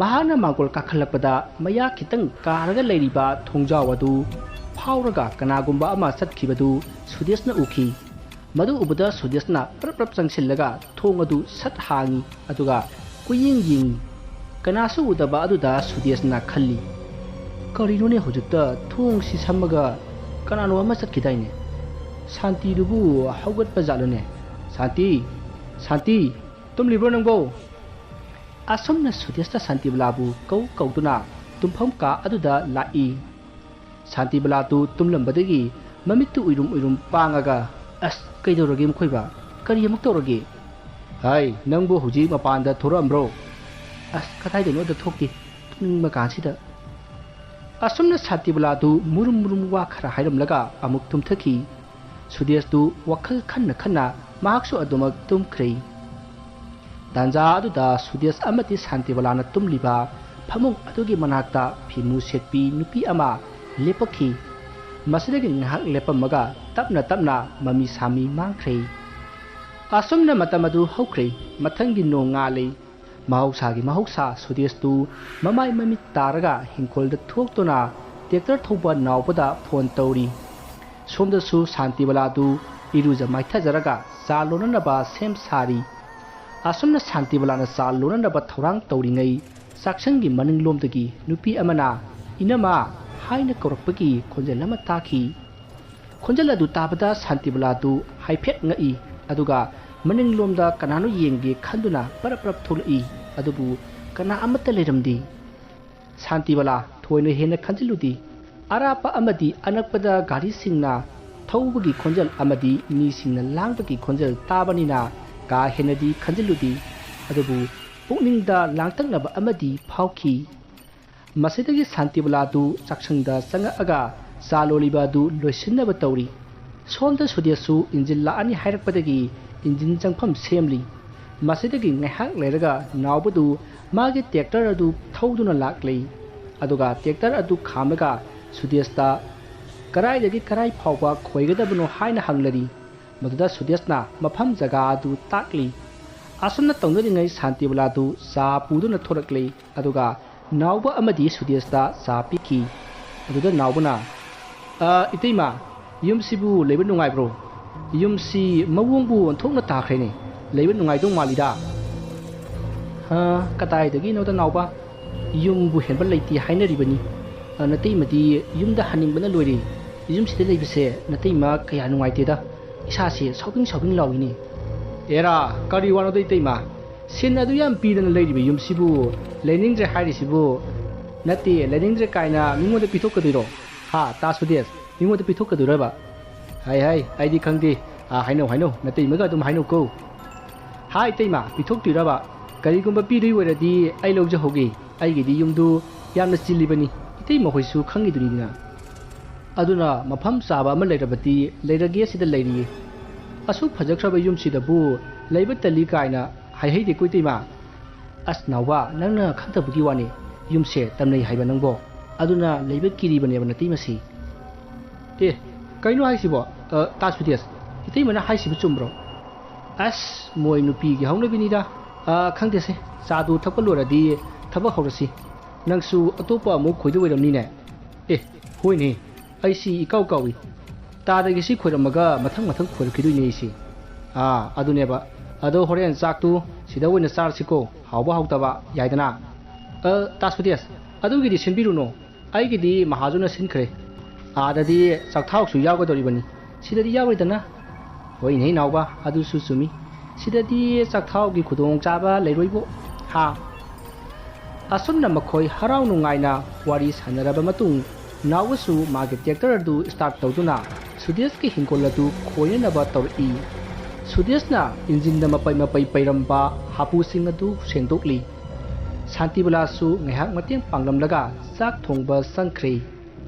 ꯃꯍꯥꯛꯅ ꯃꯥꯡꯒꯣꯜ ꯀꯥꯈꯠꯂꯛꯄꯗ ꯃꯌꯥ khitang ꯀꯥꯔꯒ ꯂꯩꯔꯤꯕ ꯊꯣꯡꯖꯥꯎ ꯑꯗꯨ ꯐꯥꯎꯔꯒ ꯀꯅꯥꯒꯨꯝꯕ ꯑꯃ ꯆꯠꯈꯤꯕꯗꯨ ꯁꯨꯗꯦꯁꯅ ꯎꯈꯤ ꯃꯗꯨ ꯎꯕꯗ ꯁꯨꯗꯦꯁꯅ ꯄ꯭ꯔꯞ ꯆꯪꯁꯤꯜꯂꯒ ꯊꯣꯡ ꯑꯗꯨ ꯁꯠ ꯍꯥꯡꯉꯤ ꯑꯗꯨꯒ ꯀꯨꯌꯦꯡ ꯌꯦꯡꯉꯤ ꯀꯅꯥꯁꯨ ꯎꯗꯕ ꯑꯗꯨꯗ ꯁꯨꯗꯦꯁꯅ ꯈꯜꯂꯤ ꯀꯔꯤꯅꯣꯅꯦ ꯍꯧꯖꯤꯛꯇ ꯊꯣꯡꯁꯤ ꯁꯝꯃꯒ ꯀꯅꯥꯅꯣ ꯑꯃ ꯆꯠꯈꯤꯗꯥꯏꯅꯦ ꯁꯥꯟꯇꯤꯗꯨꯕꯨ ꯍꯧꯒꯠꯄ ꯖꯥꯠꯂꯅꯦ ꯁꯥꯟꯇꯤ ꯇꯨꯝꯂꯤꯕ꯭ꯔꯣ ꯅꯪꯕꯣ ꯑꯁꯨꯝꯅ ꯁꯨꯗꯦꯁꯅ ꯁꯥꯟꯇꯤꯕꯂꯥꯕꯨ ꯀꯧꯗꯨꯅ ꯇꯨꯝꯐꯝ ꯀꯥ ꯑꯗꯨꯗ ꯂꯥꯛꯏ ꯁꯥꯟꯇꯤꯕꯂꯥꯗꯨ ꯇꯨꯝꯂꯝꯕꯗꯒꯤ ꯃꯃꯤꯠꯇꯨ ꯎꯏꯔꯨꯝ ꯄꯥꯡꯉꯒ ꯀꯩꯗꯧꯔꯒꯦ ꯃꯈꯣꯏꯕ ꯀꯔꯤ ꯑꯃꯨꯛ ꯇꯧꯔꯒꯦ ꯍꯥꯏ ꯅꯪꯕꯨ ꯍꯧꯖꯤꯛ ꯃꯄꯥꯟꯗ ꯊꯣꯔꯛꯑꯝꯕ꯭ꯔꯣ ꯀꯗꯥꯏꯗꯅꯣꯗ ꯊꯣꯛꯇꯦ ꯇꯨꯝꯅꯤꯡꯕ ꯀꯥꯟꯁꯤꯗ ꯑꯁꯨꯝꯅ ꯁꯥꯟꯇꯤꯕꯂꯥꯗꯨ ꯃꯨꯔꯨꯝ ꯋꯥ ꯈꯔ ꯍꯥꯏꯔꯝꯂꯒ ꯑꯃꯨꯛ ꯇꯨꯝꯊꯈꯤ ꯁꯨꯗꯦꯁꯇꯨ ꯋꯥꯈꯜ ꯈꯟꯅ ꯃꯍꯥꯛꯁꯨ ꯑꯗꯨꯃꯛ ꯇꯨꯝꯈ꯭ꯔꯦ ꯇꯥꯟꯖꯥ ꯑꯗꯨꯗ ꯁꯨꯗꯦꯁ ꯑꯃꯗꯤ ꯁꯥꯟꯇꯤꯕꯂꯥꯅ ꯇꯨꯝꯂꯤꯕ ꯐꯃꯨꯡ ꯑꯗꯨꯒꯤ ꯃꯅꯥꯛꯇ ꯐꯤꯃꯨ ꯁꯦꯠꯄꯤ ꯅꯨꯄꯤ ꯑꯃ ꯂꯦꯞꯄꯛꯈꯤ ꯃꯁꯤꯗꯒꯤ ꯉꯥꯏꯍꯥꯛ ꯂꯦꯞꯄꯝꯃꯒ ꯇꯞꯅ ꯃꯃꯤ ꯁꯥꯃꯤ ꯃꯥꯡꯈ꯭ꯔꯦ ꯑꯁꯨꯝꯅ ꯃꯇꯝ ꯑꯗꯨ ꯍꯧꯈ꯭ꯔꯦ ꯃꯊꯪꯒꯤ ꯅꯣꯡ ꯉꯥꯜꯂꯦ ꯃꯍꯧꯁꯥ ꯁꯨꯗꯦꯁꯇꯨ ꯃꯃꯥꯏ ꯃꯃꯤꯠ ꯇꯥꯔꯒ ꯍꯤꯡꯈꯣꯜꯗ ꯊꯣꯛꯇꯨꯅ ꯇꯦꯛꯇꯔ ꯊꯧꯕ ꯅꯥꯎꯕꯗ ꯐꯣꯟ ꯇꯧꯔꯤ ꯁꯣꯝꯗꯁꯨ ꯁꯥꯟꯇꯤꯕꯂꯥꯗꯨ ꯏꯔꯨꯖ ꯃꯥꯏꯊꯖꯔꯒ ꯆꯥ ꯂꯣꯟꯅꯅꯕ ꯁꯦꯝ ꯁꯥꯔꯤ ꯑꯁꯨꯝꯅ ꯁꯥꯟꯇꯤꯕꯂꯥꯅ ꯆꯥ ꯂꯣꯟꯅꯅꯕ ꯊꯧꯔꯥꯡ ꯇꯧꯔꯤꯉꯩ ꯆꯥꯛꯁꯪꯒꯤ ꯃꯅꯤꯡꯂꯣꯝꯗꯒꯤ ꯅꯨꯄꯤ ꯑꯃꯅ ꯏꯅꯃ ꯍꯥꯏꯅ ꯀꯧꯔꯛꯄꯒꯤ ꯈꯣꯟꯖꯦꯜ ꯑꯃ ꯇꯥꯈꯤ ꯈꯣꯟꯖꯦꯜ ꯑꯗꯨ ꯇꯥꯕꯗ ꯁꯥꯟꯇꯤꯕꯂꯥꯗꯨ ꯍꯥꯏꯐꯦꯠ ꯉꯛꯏ ꯑꯗꯨꯒ ꯃꯅꯤꯡꯂꯣꯝꯗ ꯀꯅꯥꯅꯣ ꯌꯦꯡꯒꯦ ꯈꯟꯗꯨꯅ ꯄꯔꯞ ꯄꯔꯞ ꯊꯣꯛꯂꯛꯏ ꯑꯗꯨꯕꯨ ꯀꯅꯥ ꯑꯃꯠꯇ ꯂꯩꯔꯝꯗꯦ ꯁꯥꯟꯇꯤꯕꯂꯥ ꯊꯣꯏꯅ ꯍꯦꯟꯅ ꯈꯟꯖꯤꯜꯂꯨꯗꯤ ꯑꯔꯥꯞꯄ ꯑꯃꯗꯤ ꯑꯅꯛꯄꯗ ꯒꯥꯔꯤꯁꯤꯡꯅ ꯊꯧꯕꯒꯤ ꯈꯣꯟꯖꯦꯜ ꯑꯃꯗꯤ ꯃꯤꯁꯤꯡꯅ ꯂꯥꯡꯕꯒꯤ ꯈꯣꯟꯖꯦꯜ ꯇꯥꯕꯅꯤꯅ ꯀꯥ ꯍꯦꯟꯅꯗꯤ ꯈꯟꯖꯤꯜꯂꯨꯗꯤ ꯑꯗꯨꯕꯨ ꯄꯨꯛꯅꯤꯡꯗ ꯂꯥꯡꯇꯛꯅꯕ ꯑꯃꯗꯤ ꯐꯥꯎꯈꯤ ꯃꯁꯤꯗꯒꯤ ꯁꯥꯟꯇꯤꯕꯂꯥꯗꯨ ꯆꯥꯛꯁꯪꯗ ꯆꯪꯉꯛꯑꯒ ꯆꯥ ꯂꯣꯜꯂꯤꯕ ꯑꯗꯨ ꯂꯣꯏꯁꯤꯟꯅꯕ ꯇꯧꯔꯤ ꯁꯣꯝꯗ ꯁꯨꯗꯦꯁꯁꯨ ꯏꯟꯖꯤꯟ ꯂꯥꯛꯑꯅꯤ ꯍꯥꯏꯔꯛꯄꯗꯒꯤ ꯏꯟꯖꯤꯟ ꯆꯪꯐꯝ ꯁꯦꯝꯂꯤ ꯃꯁꯤꯗꯒꯤ ꯉꯥꯏꯍꯥꯛ ꯂꯩꯔꯒ ꯅꯥꯎꯕꯗꯨ ꯃꯥꯒꯤ ꯇ꯭ꯔꯦꯛꯇꯔ ꯑꯗꯨ ꯊꯧꯗꯨꯅ ꯂꯥꯛꯂꯤ ꯑꯗꯨꯒ ꯇ꯭ꯔꯦꯛꯇꯔ ꯑꯗꯨ ꯈꯥꯝꯂꯒ ꯁꯨꯗꯦꯁꯇ ꯀꯔꯥꯏꯗꯒꯤ ꯀꯔꯥꯏ ꯐꯥꯎꯕ ꯈꯣꯏꯒꯗꯕꯅꯣ ꯍꯥꯏꯅ ꯍꯪꯂꯔꯤ ꯃꯗꯨꯗ ꯁꯨꯗꯦꯁꯅ ꯃꯐꯝ ꯖꯒꯥ ꯑꯗꯨ ꯇꯥꯛꯂꯤ ꯑꯁꯨꯝꯅ ꯇꯧꯅꯔꯤꯉꯩ ꯁꯥꯟꯇꯤꯕꯂꯥꯗꯨ ꯆꯥ ꯄꯨꯗꯨꯅ ꯊꯣꯔꯛꯂꯤ ꯑꯗꯨꯒ ꯅꯥꯎꯕ ꯑꯃꯗꯤ ꯁꯨꯗꯦꯁꯇ ꯆꯥ ꯄꯤꯈꯤ ꯑꯗꯨꯗ ꯅꯥꯎꯕꯅ ꯏꯇꯩꯃ ꯌꯨꯝꯁꯤꯕꯨ ꯂꯩꯕ ꯅꯨꯡꯉꯥꯏꯕ꯭ꯔꯣ ꯌꯨꯝꯁꯤ ꯃꯑꯣꯡꯕꯨ ꯑꯣꯟꯊꯣꯛꯅ ꯇꯥꯈ꯭ꯔꯦꯅꯦ ꯂꯩꯕ ꯅꯨꯡꯉꯥꯏꯗꯧ ꯃꯥꯜꯂꯤꯗ ꯀꯗꯥꯏꯗꯒꯤꯅꯣꯗ ꯅꯥꯎꯕ ꯌꯨꯝꯕꯨ ꯍꯦꯟꯕ ꯂꯩꯇꯦ ꯍꯥꯏꯅꯔꯤꯕꯅꯤ ꯅꯇꯩꯃꯗꯤ ꯌꯨꯝꯗ ꯍꯟꯅꯤꯡꯕꯅ ꯂꯣꯏꯔꯦ ꯌꯨꯝꯁꯤꯗ ꯂꯩꯕꯁꯦ ꯅꯇꯩꯃ ꯀꯌꯥ ꯅꯨꯡꯉꯥꯏꯇꯦꯗ ꯏꯁꯥꯁꯦ ꯁꯥꯎꯗꯤꯡ ꯂꯥꯎꯏꯅꯦ ꯑꯦꯔꯥ ꯀꯔꯤ ꯋꯥꯅꯣꯗ ꯏꯇꯩꯃ ꯁꯤꯟ ꯑꯗꯨ ꯌꯥꯝ ꯄꯤꯗꯅ ꯂꯩꯔꯤꯕ ꯌꯨꯝꯁꯤꯕꯨ ꯂꯩꯅꯤꯡꯗ꯭ꯔꯦ ꯍꯥꯏꯔꯤꯁꯤꯕꯨ ꯅꯠꯇꯦ ꯂꯩꯅꯤꯡꯗ꯭ꯔꯦ ꯀꯥꯏꯅ ꯃꯤꯉꯣꯟꯗ ꯄꯤꯊꯣꯛꯀꯗꯣꯏꯔꯣ ꯇꯥ ꯁꯨꯗꯦꯁ ꯃꯤꯉꯣꯟꯗ ꯄꯤꯊꯣꯛꯀꯗꯣꯏꯔꯕ ꯍꯥꯏ ꯑꯩꯗꯤ ꯈꯪꯗꯦ ꯍꯥꯏꯅꯧ ꯅꯇꯩꯃꯒ ꯑꯗꯨꯝ ꯍꯥꯏꯅꯧꯀꯣ ꯏꯇꯩꯃ ꯄꯤꯊꯣꯛꯇꯣꯏꯔꯕ ꯀꯔꯤꯒꯨꯝꯕ ꯄꯤꯗꯣꯏ ꯑꯣꯏꯔꯗꯤ ꯑꯩ ꯂꯧꯖꯍꯧꯒꯦ ꯑꯩꯒꯤꯗꯤ ꯌꯨꯝꯗꯨ ꯌꯥꯝꯅ ꯆꯤꯜꯂꯤꯕꯅꯤ ꯏꯇꯩꯃ ꯍꯣꯏꯁꯨ ꯈꯪꯉꯤꯗꯨꯅꯤꯗꯅ ꯑꯗꯨꯅ ꯃꯐꯝ ꯆꯥꯕ ꯑꯃ ꯂꯩꯔꯕꯗꯤ ꯂꯩꯔꯒꯦ ꯁꯤꯗ ꯂꯩꯔꯤꯌꯦ ꯑꯁꯨꯛ ꯐꯖꯈ꯭ꯔꯕ ꯌꯨꯝꯁꯤꯗꯕꯨ ꯂꯩꯕ ꯇꯜꯂꯤ ꯀꯥꯏꯅ ꯍꯥꯏꯍꯩꯗꯦꯀꯣ ꯏꯇꯩꯃ ꯅꯥꯎꯕ ꯅꯪꯅ ꯈꯪꯗꯕꯒꯤ ꯋꯥꯅꯤ ꯌꯨꯝꯁꯦ ꯇꯝꯅꯩ ꯍꯥꯏꯕ ꯅꯪꯕꯣ ꯑꯗꯨꯅ ꯂꯩꯕ ꯀꯤꯔꯤꯕꯅꯦꯕ ꯅꯇꯩꯃꯁꯤ ꯀꯩꯅꯣ ꯍꯥꯏꯁꯤꯕꯣ ꯇꯥ ꯁꯨꯗꯦꯁ ꯏꯇꯩꯃꯅ ꯍꯥꯏꯁꯤꯕꯨ ꯆꯨꯝꯕ꯭ꯔꯣ ꯃꯣꯏ ꯅꯨꯄꯤꯒꯤ ꯍꯧꯅꯕꯤꯅꯤꯗ ꯈꯪꯗꯦꯁꯦ ꯆꯥꯗꯨ ꯊꯛꯄ ꯂꯣꯏꯔꯗꯤ ꯊꯕꯛ ꯍꯧꯔꯁꯤ ꯅꯪꯁꯨ ꯑꯇꯣꯞꯄ ꯑꯃꯨꯛ ꯈꯣꯏꯗ ꯑꯣꯏꯔꯝꯅꯤꯅꯦ ꯍꯣꯏꯅꯦ ꯑꯩꯁꯤ ꯏꯀꯥꯎ ꯀꯥꯎꯏ ꯇꯥꯗꯒꯤ ꯁꯤ ꯈꯣꯏꯔꯝꯃꯒ ꯃꯊꯪ ꯈꯣꯏꯔꯛꯈꯤꯗꯣꯏꯅꯦ ꯑꯩꯁꯤ ꯑꯗꯨꯅꯦꯕ ꯑꯗꯣ ꯍꯣꯔꯦꯟ ꯆꯥꯛꯇꯨ ꯁꯤꯗ ꯑꯣꯏꯅ ꯆꯥꯔꯁꯤꯀꯣ ꯍꯥꯎꯕ ꯍꯥꯎꯇꯕ ꯌꯥꯏꯗꯅ ꯇꯥ ꯁꯨꯗꯦꯁ ꯑꯗꯨꯒꯤꯗꯤ ꯁꯤꯟꯕꯤꯔꯨꯅꯣ ꯑꯩꯒꯤꯗꯤ ꯃꯍꯥꯖꯣꯟꯅ ꯁꯤꯟꯈ꯭ꯔꯦ ꯑꯥꯗꯗꯤ ꯆꯥꯛꯊꯥꯎꯁꯨ ꯌꯥꯎꯒꯗꯧꯔꯤꯕꯅꯤ ꯁꯤꯗꯗꯤ ꯌꯥꯎꯔꯣꯏꯗꯅ ꯍꯣꯏꯅꯦ ꯅꯥꯎꯕ ꯑꯗꯨꯁꯨ ꯆꯨꯝꯃꯤ ꯁꯤꯗꯗꯤ ꯆꯥꯛꯊꯥꯎꯒꯤ ꯈꯨꯗꯣꯡꯆꯥꯕ ꯂꯩꯔꯣꯏꯕꯣ ꯑꯁꯨꯝꯅ ꯃꯈꯣꯏ ꯍꯔꯥꯎ ꯅꯨꯡꯉꯥꯏꯅ ꯋꯥꯔꯤ ꯁꯥꯟꯅꯔꯕ ꯃꯇꯨꯡ ꯅꯥꯎꯕꯁꯨ ꯃꯥꯒꯤ ꯇ꯭ꯔꯦꯛꯇꯔ ꯑꯗꯨ ꯁ꯭ꯇꯥꯔꯠ ꯇꯧꯗꯨꯅ ꯁꯨꯗꯦꯁꯀꯤ ꯍꯤꯡꯒꯣꯜ ꯑꯗꯨ ꯈꯣꯏꯅꯅꯕ ꯇꯧꯔꯛꯏ ꯁꯨꯗꯦꯁꯅ ꯏꯟꯖꯤꯟꯗ ꯃꯄꯩ ꯄꯩꯔꯝꯕ ꯍꯥꯄꯨꯁꯤꯡ ꯑꯗꯨ ꯁꯦꯡꯗꯣꯛꯂꯤ ꯁꯥꯟꯇꯤꯕꯂꯥꯁꯨ ꯉꯥꯏꯍꯥꯛ ꯃꯇꯦꯡ ꯄꯥꯡꯂꯝꯂꯒ ꯆꯥꯛ ꯊꯣꯡꯕ ꯆꯪꯈ꯭ꯔꯦ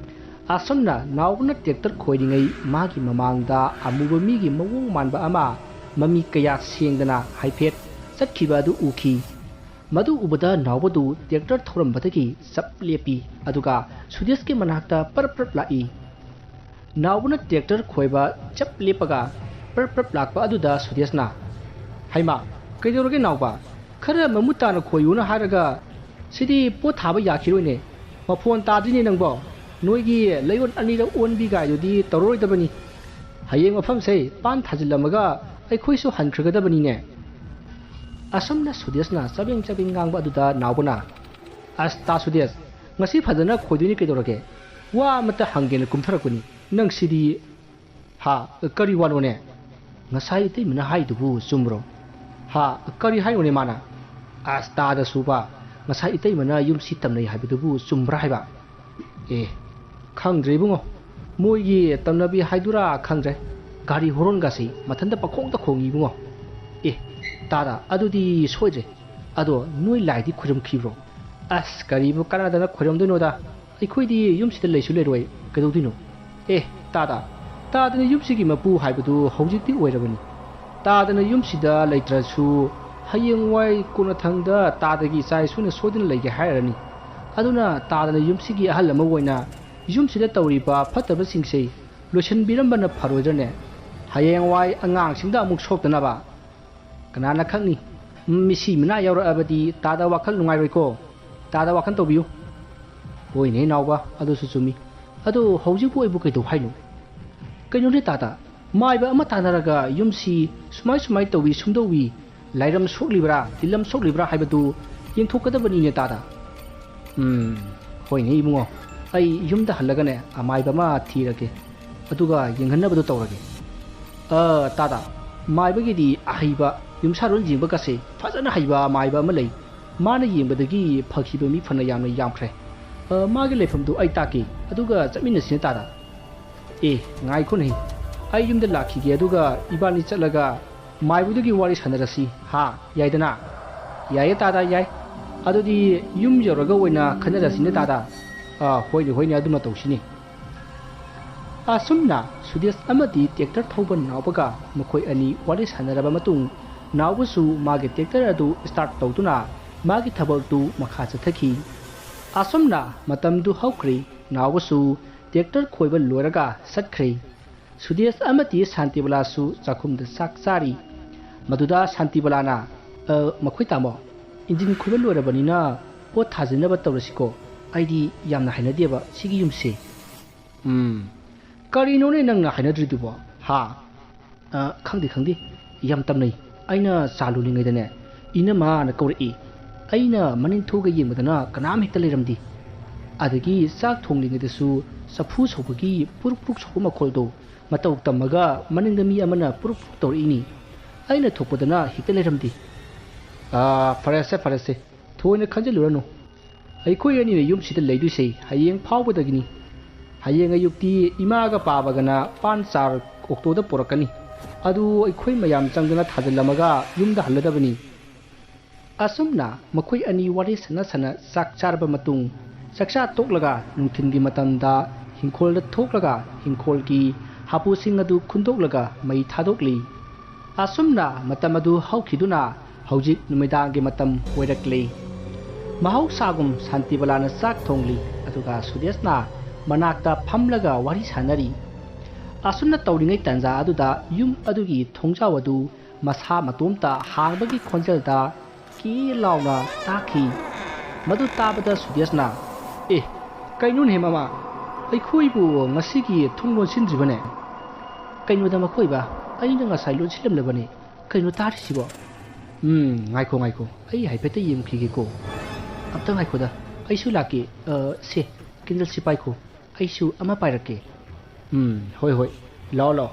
ꯑꯁꯨꯝꯅ ꯅꯥꯎꯕꯅ ꯇ꯭ꯔꯦꯛꯇꯔ ꯈꯣꯏꯔꯤꯉꯩ ꯃꯥꯒꯤ ꯃꯃꯥꯡꯗ ꯑꯃꯨꯕ ꯃꯤꯒꯤ ꯃꯑꯣꯡ ꯃꯥꯟꯕ ꯑꯃ ꯃꯃꯤ ꯀꯌꯥ ꯁꯦꯡꯗꯅ ꯍꯥꯏꯐꯦꯠ ꯆꯠꯈꯤꯕ ꯑꯗꯨ ꯎꯈꯤ ꯃꯗꯨ ꯎꯕꯗ ꯅꯥꯎꯕꯗꯨ ꯇ꯭ꯔꯦꯛꯇꯔ ꯊꯧꯔꯝꯕꯗꯒꯤ ꯆꯞ ꯂꯦꯞꯄꯤ ꯑꯗꯨꯒ ꯁꯨꯗꯦꯁꯀꯤ ꯃꯅꯥꯛꯇ ꯄꯔꯞ ꯂꯥꯛꯏ ꯅꯥꯎꯕꯅ ꯇ꯭ꯔꯦꯛꯇꯔ ꯈꯣꯏꯕ ꯆꯞ ꯂꯦꯞꯄꯒ ꯄꯔꯞ ꯂꯥꯛꯄ ꯑꯗꯨꯗ ꯁꯨꯗꯦꯁꯅ ꯍꯩꯃꯥ ꯀꯩꯗꯧꯔꯒꯦ ꯅꯥꯎꯕ ꯈꯔ ꯃꯃꯨꯠ ꯇꯥꯅ ꯈꯣꯏꯌꯨꯅ ꯍꯥꯏꯔꯒ ꯁꯤꯗꯤ ꯄꯣꯠ ꯊꯥꯕ ꯌꯥꯈꯤꯔꯣꯏꯅꯦ ꯃꯐꯣꯟ ꯇꯥꯗ꯭ꯔꯤꯅꯦ ꯅꯪꯕꯣ ꯅꯣꯏꯒꯤ ꯂꯩꯌꯣꯟ ꯑꯅꯤꯔꯛ ꯑꯣꯟꯕꯤ ꯒꯥꯏꯗꯨꯗꯤ ꯇꯧꯔꯔꯣꯏꯗꯕꯅꯤ ꯍꯌꯦꯡ ꯃꯐꯝꯁꯦ ꯄꯥꯟ ꯊꯥꯖꯤꯜꯂꯝꯃꯒ ꯑꯩꯈꯣꯏꯁꯨ ꯍꯟꯈ꯭ꯔꯒꯗꯕꯅꯤꯅꯦ ꯑꯁꯨꯝꯅ ꯁꯨꯗꯦꯁꯅ ꯆꯕꯦꯡ ꯉꯥꯡꯕ ꯑꯗꯨꯗ ꯅꯥꯎꯕꯅ ꯇꯥ ꯁꯨꯗꯦꯁ ꯉꯁꯤ ꯐꯖꯅ ꯈꯣꯏꯗꯣꯏꯅꯤ ꯀꯩꯗꯧꯔꯒꯦ ꯋꯥ ꯑꯃꯠꯇ ꯍꯪꯒꯦꯅ ꯀꯨꯝꯊꯔꯛꯄꯅꯤ ꯅꯪ ꯁꯤꯗꯤ ꯀꯔꯤ ꯋꯥꯅꯣꯅꯦ ꯉꯁꯥꯏ ꯏꯇꯩꯃꯅ ꯍꯥꯏꯗꯨꯕꯨ ꯆꯨꯝꯕ꯭ꯔꯣ ꯀꯔꯤ ꯍꯥꯏꯅꯣꯅꯦ ꯃꯥꯅ ꯇꯥꯗꯁꯨꯕ ꯉꯁꯥꯏ ꯏꯇꯩꯃꯅ ꯌꯨꯝꯁꯤ ꯇꯝꯅꯩ ꯍꯥꯏꯕꯗꯨꯕꯨ ꯆꯨꯝꯕ꯭ꯔꯥ ꯍꯥꯏꯕ ꯈꯪꯗ꯭ꯔꯦ ꯏꯕꯨꯡꯉꯣ ꯃꯣꯏꯒꯤ ꯇꯝꯅꯕꯤ ꯍꯥꯏꯗꯨꯔꯥ ꯈꯪꯗ꯭ꯔꯦ ꯒꯥꯔꯤ ꯍꯣꯔꯣꯟꯒꯁꯤ ꯃꯊꯟꯇ ꯄꯈꯣꯡꯗ ꯈꯣꯡꯉꯤ ꯏꯕꯨꯡꯉꯣ ꯇꯥꯗ ꯑꯗꯨꯗꯤ ꯁꯣꯏꯗ꯭ꯔꯦ ꯑꯗꯣ ꯅꯣꯏ ꯂꯥꯏꯗꯤ ꯈꯣꯏꯔꯝꯈꯤꯕ꯭ꯔꯣ ꯀꯔꯤꯕꯨ ꯀꯅꯥꯗꯅ ꯈꯣꯏꯔꯝꯗꯣꯏꯅꯣꯗ ꯑꯩꯈꯣꯏꯗꯤ ꯌꯨꯝꯁꯤꯗ ꯂꯩꯁꯨ ꯂꯩꯔꯣꯏ ꯀꯩꯗꯧꯗꯣꯏꯅꯣ ꯇꯥꯗꯅ ꯌꯨꯝꯁꯤꯒꯤ ꯃꯄꯨ ꯍꯥꯏꯕꯗꯨ ꯍꯧꯖꯤꯛꯇꯤ ꯑꯣꯏꯔꯕꯅꯤ ꯇꯥꯗꯅ ꯌꯨꯝꯁꯤꯗ ꯂꯩꯇ꯭ꯔꯁꯨ ꯍꯌꯦꯡꯋꯥꯏ ꯀꯣꯟꯅꯊꯪꯗ ꯇꯥꯗꯒꯤ ꯏꯆꯥ ꯏꯁꯨꯅ ꯁꯣꯏꯗꯅ ꯂꯩꯒꯦ ꯍꯥꯏꯔꯅꯤ ꯑꯗꯨꯅ ꯇꯥꯗꯅ ꯌꯨꯝꯁꯤꯒꯤ ꯑꯍꯜ ꯑꯃ ꯑꯣꯏꯅ ꯌꯨꯝꯁꯤꯗ ꯇꯧꯔꯤꯕ ꯐꯠꯇꯕꯁꯤꯡꯁꯦ ꯂꯣꯏꯁꯤꯟꯕꯤꯔꯝꯕꯅ ꯐꯔꯣꯏꯗ꯭ꯔꯅꯦ ꯍꯌꯦꯡꯋꯥꯏ ꯑꯉꯥꯡꯁꯤꯡꯗ ꯑꯃꯨꯛ ꯁꯣꯛꯇꯅꯕ ꯀꯅꯥꯅ ꯈꯪꯅꯤ ꯃꯤꯁꯤ ꯃꯤꯅꯥ ꯌꯥꯎꯔꯛꯑꯕꯗꯤ ꯇꯥꯗ ꯋꯥꯈꯜ ꯅꯨꯡꯉꯥꯏꯔꯣꯏꯀꯣ ꯇꯥꯗ ꯋꯥꯈꯜ ꯇꯧꯕꯤꯌꯨ ꯍꯣꯏꯅꯦ ꯅꯥꯎꯕ ꯑꯗꯨꯁꯨ ꯆꯨꯝꯃꯤ ꯑꯗꯣ ꯍꯧꯖꯤꯛꯄꯨ ꯑꯩꯕꯨ ꯀꯩꯗꯧ ꯍꯥꯏꯅꯣ ꯀꯩꯅꯣꯅꯦ ꯇꯥꯗ ꯃꯥꯏꯕ ꯑꯃ ꯇꯥꯟꯅꯔꯒ ꯌꯨꯝꯁꯤ ꯁꯨꯃꯥꯏ ꯇꯧꯋꯤ ꯁꯨꯝꯗꯧꯋꯤ ꯂꯥꯏꯔꯝ ꯁꯣꯛꯂꯤꯕ꯭ꯔꯥ ꯇꯤꯜꯂꯝ ꯁꯣꯛꯂꯤꯕ꯭ꯔꯥ ꯍꯥꯏꯕꯗꯨ ꯌꯦꯡꯊꯣꯛꯀꯗꯕꯅꯤꯅꯦ ꯇꯥꯗ ꯍꯣꯏꯅꯦ ꯏꯕꯨꯡꯉꯣ ꯑꯩ ꯌꯨꯝꯗ ꯍꯜꯂꯒꯅꯦ ꯑꯃꯥꯏꯕ ꯑꯃ ꯊꯤꯔꯒꯦ ꯑꯗꯨꯒ ꯌꯦꯡꯍꯟꯅꯕꯗꯣ ꯇꯧꯔꯒꯦ ꯇꯥꯗ ꯃꯥꯏꯕꯒꯤꯗꯤ ꯑꯍꯩꯕ ꯌꯨꯝꯁꯥꯔꯣꯟ ꯌꯦꯡꯕꯒꯁꯦ ꯐꯖꯅ ꯍꯩꯕ ꯃꯥꯏꯕ ꯑꯃ ꯂꯩ ꯃꯥꯅ ꯌꯦꯡꯕꯗꯒꯤ ꯐꯈꯤꯕ ꯃꯤ ꯐꯅ ꯌꯥꯝꯅ ꯌꯥꯝꯈ꯭ꯔꯦ ꯃꯥꯒꯤ ꯂꯩꯐꯝꯗꯨ ꯑꯩ ꯇꯥꯛꯀꯦ ꯑꯗꯨꯒ ꯆꯠꯃꯤꯟꯅꯁꯤꯅꯦ ꯇꯥꯗ ꯉꯥꯏꯈꯣꯅꯦ ꯑꯩ ꯌꯨꯝꯗ ꯂꯥꯛꯈꯤꯒꯦ ꯑꯗꯨꯒ ꯏꯕꯥꯅꯤ ꯆꯠꯂꯒ ꯃꯥꯏꯕꯗꯨꯒꯤ ꯋꯥꯔꯤ ꯁꯥꯟꯅꯔꯁꯤ ꯌꯥꯏꯗꯅ ꯌꯥꯏꯌꯦ ꯇꯥꯗ ꯌꯥꯏ ꯑꯗꯨꯗꯤ ꯌꯨꯝ ꯌꯧꯔꯒ ꯑꯣꯏꯅ ꯈꯟꯅꯔꯁꯤꯅꯦ ꯇꯥꯗ ꯍꯣꯏꯅꯦ ꯑꯗꯨꯃ ꯇꯧꯁꯤꯅꯦ ꯑꯁꯨꯝꯅ ꯁꯨꯗꯦꯁ ꯑꯃꯗꯤ ꯇ꯭ꯔꯦꯛꯇꯔ ꯊꯧꯕ ꯅꯥꯎꯕꯒ ꯃꯈꯣꯏ ꯑꯅꯤ ꯋꯥꯔꯤ ꯁꯥꯟꯅꯔꯕ ꯃꯇꯨꯡ ꯅꯥꯎꯕꯁꯨ ꯃꯥꯒꯤ ꯇ꯭ꯔꯦꯛꯇꯔ ꯑꯗꯨ ꯁ꯭ꯇꯥꯔꯠ ꯇꯧꯗꯨꯅ ꯃꯥꯒꯤ ꯊꯕꯛꯇꯨ ꯃꯈꯥ ꯆꯠꯊꯈꯤ ꯑꯁꯨꯝꯅ ꯃꯇꯝꯗꯨ ꯍꯧꯈ꯭ꯔꯦ ꯅꯥꯎꯕꯁꯨ ꯇ꯭ꯔꯦꯛꯇꯔ ꯈꯣꯏꯕ ꯂꯣꯏꯔꯒ ꯆꯠꯈ꯭ꯔꯦ ꯁꯨꯗꯦꯁ ꯑꯃꯗꯤ ꯁꯥꯟꯇꯤꯕꯂꯥꯁꯨ ꯆꯥꯛꯈꯨꯝꯗ ꯆꯥꯛ ꯆꯥꯔꯤ ꯃꯗꯨꯗ ꯁꯥꯟꯇꯤꯕꯂꯥꯅ ꯃꯈꯣꯏ ꯇꯥꯃꯣ ꯏꯟꯖꯤꯟ ꯈꯣꯏꯕ ꯂꯣꯏꯔꯕꯅꯤ나 ꯄꯣꯠ ꯊꯥꯖꯤꯟꯅꯕ ꯇꯧꯔꯁꯤꯀꯣ ꯑꯩꯗꯤ ꯌꯥꯝꯅ ꯍꯩꯅꯗꯦꯕ ꯁꯤꯒꯤ ꯌꯨꯝꯁꯦ ꯀꯔꯤꯅꯣꯅꯦ ꯅꯪꯅ ꯍꯩꯅꯗ꯭ꯔꯤꯗꯨꯕꯣ ꯈꯪꯗꯦ ꯌꯥꯝ ꯇꯝꯅꯩ ꯑꯩꯅ ꯆꯥ ꯂꯣꯜꯂꯤꯉꯩꯗꯅꯦ ꯏꯅꯝꯃꯥꯅ ꯀꯧꯔꯛꯏ ꯑꯩꯅ ꯃꯅꯤꯡ ꯊꯣꯛꯑꯒ ꯌꯦꯡꯕꯗꯅ ꯀꯅꯥꯝ ꯍꯦꯛꯇ ꯂꯩꯔꯝꯗꯦ ꯑꯗꯒꯤ ꯆꯥꯛ ꯊꯣꯡꯂꯤꯉꯩꯗꯁꯨ ꯆꯐꯨ ꯁꯧꯕꯒꯤ ꯄꯨꯔꯨꯛ ꯁꯧꯕ ꯃꯈꯣꯜꯗꯣ ꯃꯇꯧ ꯇꯝꯃꯒ ꯃꯅꯤꯡꯗ ꯃꯤ ꯑꯃꯅ ꯄꯨꯔꯨꯛ ꯇꯧꯔꯛꯏꯅꯤ ꯑꯩꯅ ꯊꯣꯛꯄꯗꯅ ꯍꯦꯛꯇ ꯂꯩꯔꯝꯗꯦ ꯐꯔꯦꯁꯦ ꯊꯣꯏꯅ ꯈꯟꯖꯤꯜꯂꯨꯔꯅꯨ ꯑꯩꯈꯣꯏ ꯑꯅꯤꯅ ꯌꯨꯝꯁꯤꯗ ꯂꯩꯗꯣꯏꯁꯦ ꯍꯌꯦꯡ ꯐꯥꯎꯕꯗꯒꯤꯅꯤ ꯍꯌꯦꯡ ꯑꯌꯨꯛꯇꯤ ꯏꯃꯥꯒ ꯄꯥꯕꯒꯅ ꯄꯥꯟ ꯆꯥꯔ ꯑꯣꯛꯇꯣꯗ ꯄꯣꯔꯛꯀꯅꯤ ꯑꯗꯨ ꯑꯩꯈꯣꯏ ꯃꯌꯥꯝ ꯆꯪꯗꯨꯅ ꯊꯥꯖꯤꯜꯂꯝꯃꯒ ꯌꯨꯝꯗ ꯍꯜꯂꯗꯕꯅꯤ ꯑꯁꯨꯝꯅ ꯃꯈꯣꯏ ꯑꯅꯤ ꯋꯥꯔꯤ ꯁꯥꯟꯅ ꯆꯥꯛ ꯆꯥꯔꯕ ꯃꯇꯨꯡ ꯆꯥꯛꯆꯥ ꯇꯣꯛꯂꯒ ꯅꯨꯡꯊꯤꯟꯒꯤ ꯃꯇꯝꯗ ꯍꯤꯡꯈꯣꯜꯗ ꯊꯣꯛꯂꯒ ꯍꯤꯡꯈꯣꯜꯒꯤ ꯍꯥꯄꯨꯁꯤꯡ ꯑꯗꯨ ꯈꯨꯟꯗꯣꯛꯂꯒ ꯃꯩ ꯊꯥꯗꯣꯛꯂꯤ ꯑꯁꯨꯝꯅ ꯃꯇꯝ ꯑꯗꯨ ꯍꯧꯈꯤꯗꯨꯅ ꯍꯧꯖꯤꯛ ꯅꯨꯃꯤꯗꯥꯡꯒꯤ ꯃꯇꯝ ꯑꯣꯏꯔꯛꯂꯤ ꯃꯍꯧꯁꯥꯒꯨꯝ ꯁꯥꯟꯇꯤꯕꯂꯥꯅ ꯆꯥꯛ ꯊꯣꯡꯂꯤ ꯑꯗꯨꯒ ꯁꯨꯗꯦꯁꯅ ꯃꯅꯥꯛꯇ ꯐꯝꯂꯒ ꯋꯥꯔꯤ ꯁꯥꯟꯅꯔꯤ ꯑꯁꯨꯝꯅ ꯇꯧꯔꯤꯉꯩ ꯇꯥꯟꯖꯥ ꯑꯗꯨꯗ ꯌꯨꯝ ꯑꯗꯨꯒꯤ ꯊꯣꯡꯖꯥꯎ ꯑꯗꯨ ꯃꯁꯥ ꯃꯇꯣꯝꯇ ꯍꯥꯡꯕꯒꯤ ꯈꯣꯟꯖꯦꯜꯗ ꯀꯤ ꯂꯥꯎꯅ ꯇꯥꯈꯤ ꯃꯗꯨ ꯇꯥꯕꯗ ꯁꯨꯗꯦꯁꯅ ꯀꯩꯅꯣꯅꯦ ꯃꯃꯥ ꯑꯩꯈꯣꯏꯕꯨ ꯉꯁꯤꯒꯤ ꯊꯣꯡ ꯂꯣꯟꯁꯤꯟꯗ꯭ꯔꯤꯕꯅꯦ ꯀꯩꯅꯣꯗ ꯃꯈꯣꯏꯕ ꯑꯩꯅ ꯉꯁꯥꯏ ꯂꯣꯟꯁꯤꯜꯂꯝꯂꯕꯅꯦ ꯀꯩꯅꯣ ꯇꯥꯔꯤꯁꯤꯕꯣ ꯉꯥꯏꯈꯣ ꯑꯩ ꯍꯥꯏꯐꯦꯠꯇ ꯌꯦꯡꯈꯤꯒꯦꯀꯣ ꯑꯝꯇ ꯉꯥꯏꯈꯣꯗ ꯑꯩꯁꯨ ꯂꯥꯛꯀꯦ ꯁꯦ ꯀꯦꯟꯗꯜꯁꯤ ꯄꯥꯏꯈꯣ ꯑꯩꯁꯨ ꯑꯃ ꯄꯥꯏꯔꯛꯀꯦ ꯍꯣꯏ ꯂꯥꯛꯑꯣ